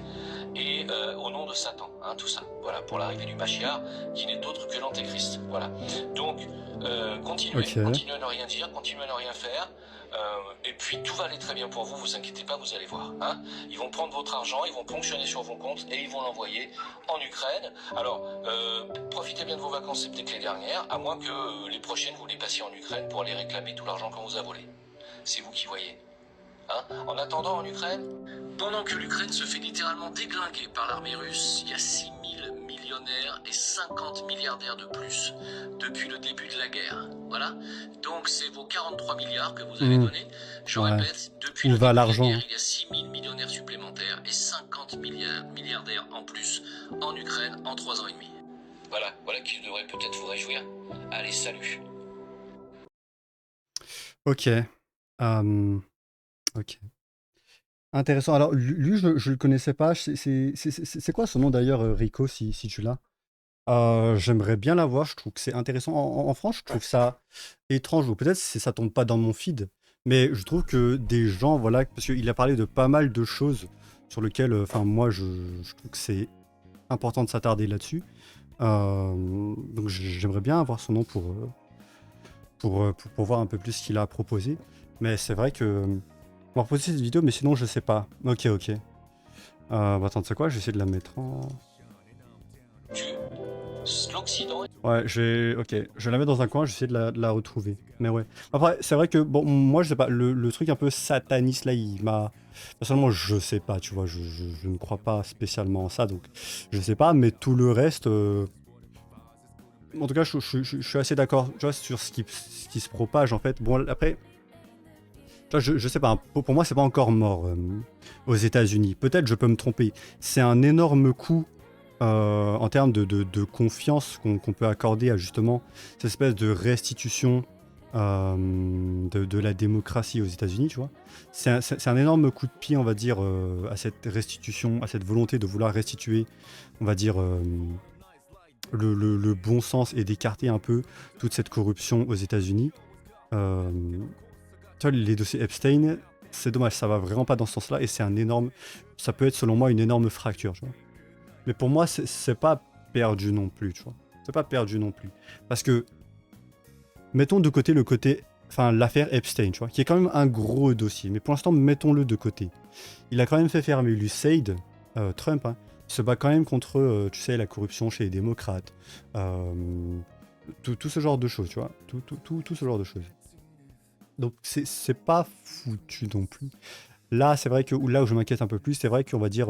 et au nom de Satan, hein, tout ça. Voilà, pour l'arrivée du Mashiach, qui n'est autre que l'Antéchrist. Voilà. Donc, continuez à ne rien dire, continuez à ne rien faire, et puis tout va aller très bien pour vous, vous inquiétez pas, vous allez voir. Hein. Ils vont prendre votre argent, ils vont ponctionner sur vos comptes, et ils vont l'envoyer en Ukraine. Alors, profitez bien de vos vacances, c'est peut-être les dernières, à moins que les prochaines, vous les passiez en Ukraine pour aller réclamer tout l'argent qu'on vous a volé. C'est vous qui voyez. Hein. En attendant, en Ukraine, pendant que l'Ukraine se fait littéralement déglinguer par l'armée russe, il y a 6 000 millions millionnaires et 50 milliardaires de plus depuis le début de la guerre. Voilà. Donc c'est vos 43 milliards que vous avez donnés. Je Ouais. répète, depuis Où le va début de la l'argent, guerre, hein. il y a 6 000 millionnaires supplémentaires et 50 milliardaires en plus en Ukraine en 3 ans et demi. Voilà qui devrait peut-être vous réjouir. Allez, salut. Ok. Ok. Intéressant. Alors, lui, je le connaissais pas. C'est quoi son nom d'ailleurs, Rico, si tu l'as? J'aimerais bien l'avoir. Je trouve que c'est intéressant. En France, je trouve ça étrange, ou peut-être ça tombe pas dans mon feed, mais je trouve que des gens, voilà, parce qu'il a parlé de pas mal de choses sur lesquelles, enfin, moi, je trouve que c'est important de s'attarder là-dessus. Donc, j'aimerais bien avoir son nom pour voir un peu plus ce qu'il a proposé. Mais c'est vrai que on va reposer cette vidéo, mais sinon, je sais pas. Ok. Bah, attends, tu sais quoi? Je vais essayer de la mettre en. L'Occident. Ouais, ok, je vais la mettre dans un coin, je vais essayer de la retrouver. Mais ouais. Après, c'est vrai que, bon, moi, je sais pas, le truc un peu sataniste, là, il m'a. Personnellement, je sais pas, tu vois, je ne crois pas spécialement en ça, donc je sais pas, mais tout le reste. En tout cas, je suis assez d'accord, tu vois, sur ce qui se propage, en fait. Bon, après, tu vois, je sais pas, pour moi, c'est pas encore mort aux États-Unis. Peut-être je peux me tromper. C'est un énorme coup. En termes de confiance qu'on peut accorder à justement cette espèce de restitution de la démocratie aux États-Unis, tu vois. C'est un énorme coup de pied, on va dire, à cette restitution, à cette volonté de vouloir restituer, on va dire, le bon sens et d'écarter un peu toute cette corruption aux États-Unis. Tu vois, les dossiers Epstein, c'est dommage, ça va vraiment pas dans ce sens-là et c'est un énorme. Ça peut être, selon moi, une énorme fracture, tu vois. Mais pour moi, c'est pas perdu non plus, tu vois. C'est pas perdu non plus. Parce que, mettons de côté enfin, l'affaire Epstein, tu vois, qui est quand même un gros dossier. Mais pour l'instant, mettons-le de côté. Il a quand même fait fermer l'USAID, Trump, hein. Il se bat quand même contre, tu sais, la corruption chez les démocrates. Tout ce genre de choses, tu vois. Tout ce genre de choses. Donc, c'est pas foutu non plus. Là, c'est vrai que là où je m'inquiète un peu plus, c'est vrai qu'on va dire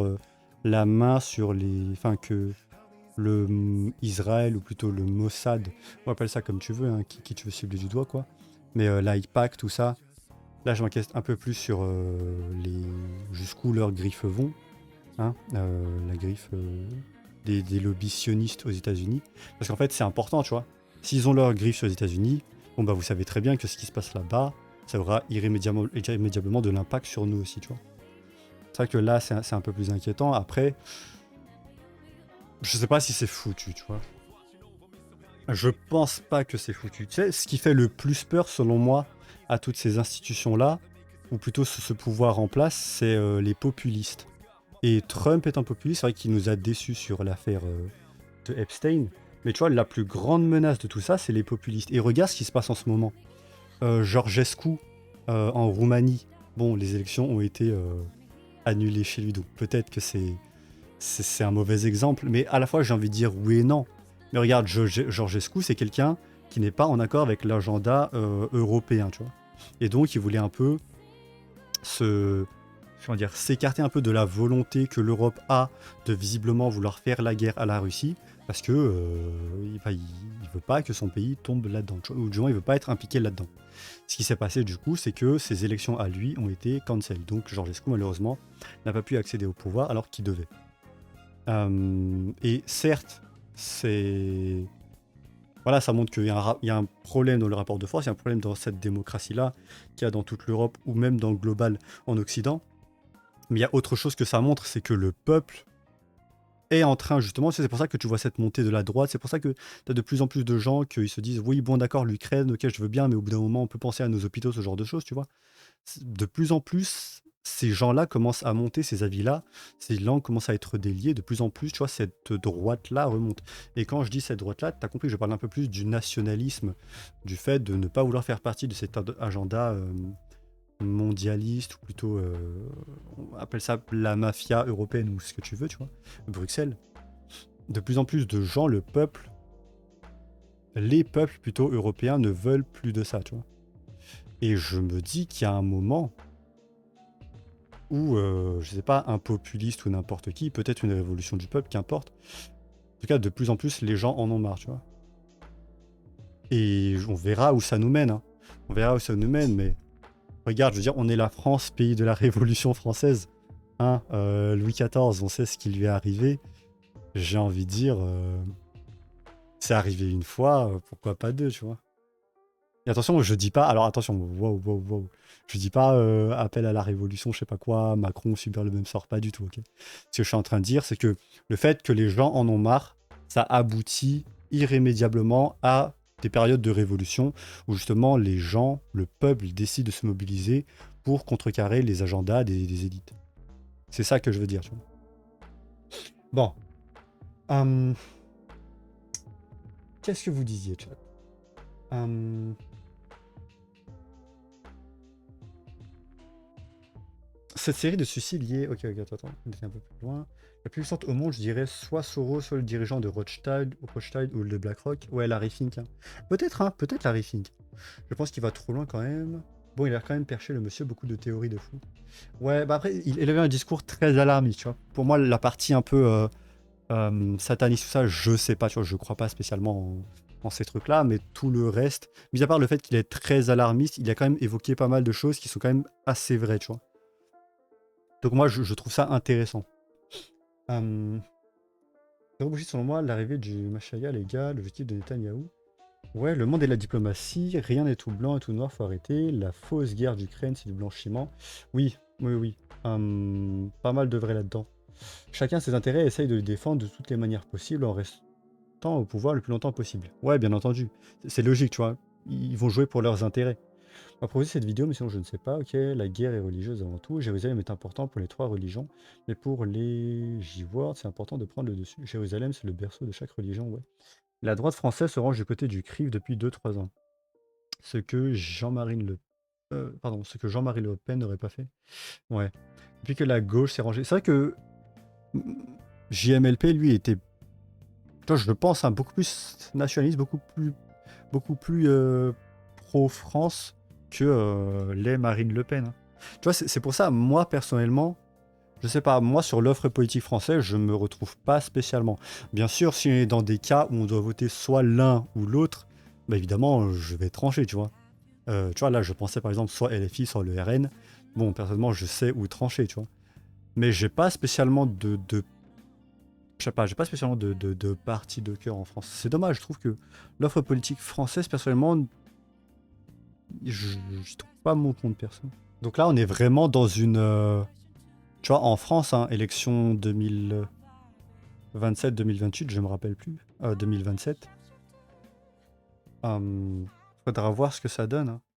la main sur les. Enfin, que Israël, ou plutôt le Mossad, on appelle ça comme tu veux, hein, qui tu veux cibler du doigt, quoi. Mais l'IPAC, tout ça, là, je m'inquiète un peu plus sur jusqu'où leurs griffes vont. Hein, la griffe des lobbies sionistes aux États-Unis. Parce qu'en fait, c'est important, tu vois. S'ils ont leurs griffes sur les États-Unis, bon, bah, vous savez très bien que ce qui se passe là-bas, ça aura irrémédiablement de l'impact sur nous aussi, tu vois. C'est vrai que là, c'est un peu plus inquiétant. Après, je sais pas si c'est foutu, tu vois. Je pense pas que c'est foutu. Tu sais, ce qui fait le plus peur, selon moi, à toutes ces institutions-là, ou plutôt ce pouvoir en place, c'est les populistes. Et Trump est un populiste, c'est vrai qu'il nous a déçus sur l'affaire de Epstein. Mais tu vois, la plus grande menace de tout ça, c'est les populistes. Et regarde ce qui se passe en ce moment. Georgescu, en Roumanie, bon, les élections ont été annulées chez lui, donc peut-être que c'est un mauvais exemple, mais à la fois j'ai envie de dire oui et non. Mais regarde, Georgescu, c'est quelqu'un qui n'est pas en accord avec l'agenda européen, tu vois. Et donc il voulait un peu s'écarter un peu de la volonté que l'Europe a de visiblement vouloir faire la guerre à la Russie, parce que il veut pas que son pays tombe là-dedans, ou du moins il veut pas être impliqué là-dedans. Ce qui s'est passé du coup, c'est que ces élections à lui ont été cancel. Donc Georgescu malheureusement n'a pas pu accéder au pouvoir alors qu'il devait. Et certes, voilà, ça montre qu'il y a un problème dans le rapport de force, il y a un problème dans cette démocratie-là, qu'il y a dans toute l'Europe ou même dans le global en Occident. Mais il y a autre chose que ça montre, c'est que le peuple est en train, justement, c'est pour ça que tu vois cette montée de la droite, c'est pour ça que tu as de plus en plus de gens qui se disent oui, bon, d'accord, l'Ukraine, ok, je veux bien, mais au bout d'un moment, on peut penser à nos hôpitaux, ce genre de choses, tu vois. De plus en plus, ces gens-là commencent à monter, ces avis-là, ces langues commencent à être déliées, de plus en plus, tu vois, cette droite-là remonte. Et quand je dis cette droite-là, tu as compris que je parle un peu plus du nationalisme, du fait de ne pas vouloir faire partie de cet agenda mondialiste, ou plutôt, on appelle ça la mafia européenne, ou ce que tu veux, tu vois, Bruxelles. De plus en plus de gens, les peuples plutôt européens ne veulent plus de ça, tu vois. Et je me dis qu'il y a un moment où, je sais pas, un populiste ou n'importe qui, peut-être une révolution du peuple, qu'importe, tout cas, de plus en plus, les gens en ont marre, tu vois. Et on verra où ça nous mène, hein. On verra où ça nous mène, mais regarde, je veux dire, on est la France, pays de la Révolution française. Hein, Louis XIV, on sait ce qui lui est arrivé. J'ai envie de dire, c'est arrivé une fois, pourquoi pas deux, tu vois. Et attention, je dis pas, alors attention, wow. Je dis pas appel à la révolution, je sais pas quoi, Macron subir le même sort, pas du tout, ok. Ce que je suis en train de dire, c'est que le fait que les gens en ont marre, ça aboutit irrémédiablement à des périodes de révolution où justement les gens, le peuple décide de se mobiliser pour contrecarrer les agendas des élites. C'est ça que je veux dire, tu vois. Bon. Qu'est-ce que vous disiez, chat? Cette série de suicides liés... Ok, attends, on était un peu plus loin. La plus puissante au monde, je dirais, soit Soros, soit le dirigeant de Rothschild ou de BlackRock. Ouais, Larry Fink. Hein. Peut-être Larry Fink. Je pense qu'il va trop loin quand même. Bon, il a quand même perché le monsieur, beaucoup de théories de fou. Ouais, bah après, il avait un discours très alarmiste, tu vois. Pour moi, la partie un peu sataniste, tout ça, je sais pas, tu vois, je crois pas spécialement en ces trucs-là, mais tout le reste, mis à part le fait qu'il est très alarmiste, il a quand même évoqué pas mal de choses qui sont quand même assez vraies, tu vois. Donc moi, je trouve ça intéressant. Selon moi, l'arrivée du Machaya, les gars, l'objectif de Netanyahou. Ouais, le monde et la diplomatie, rien n'est tout blanc et tout noir, faut arrêter. La fausse guerre d'Ukraine, c'est du blanchiment. Oui. Pas mal de vrai là-dedans. Chacun ses intérêts essaye de les défendre de toutes les manières possibles en restant au pouvoir le plus longtemps possible. Ouais, bien entendu. C'est logique, tu vois. Ils vont jouer pour leurs intérêts. On va proposer cette vidéo, mais sinon je ne sais pas. Ok, la guerre est religieuse avant tout. Jérusalem est important pour les trois religions, mais pour les J-Words, c'est important de prendre le dessus. Jérusalem, c'est le berceau de chaque religion, ouais. La droite française se range du côté du CRIF depuis 2-3 ans. Ce que Jean-Marie Le Pen n'aurait pas fait. Ouais. Depuis que la gauche s'est rangée. C'est vrai que JMLP, lui, était, je pense, beaucoup plus nationaliste, beaucoup plus pro-France que les Marine Le Pen. Hein. Tu vois, c'est pour ça, moi, personnellement, je sais pas, moi, sur l'offre politique française, je me retrouve pas spécialement. Bien sûr, si on est dans des cas où on doit voter soit l'un ou l'autre, bah évidemment, je vais trancher, tu vois. Tu vois, là, je pensais par exemple soit LFI, soit le RN. Bon, personnellement, je sais où trancher, tu vois. Mais j'ai pas spécialement je sais pas, j'ai pas spécialement de parti de cœur en France. C'est dommage, je trouve que l'offre politique française, personnellement, je trouve pas mon compte perso. Donc là, on est vraiment dans une... tu vois, en France, hein, élection 2027-2028, je me rappelle plus. 2027. Faudra voir ce que ça donne. Hein.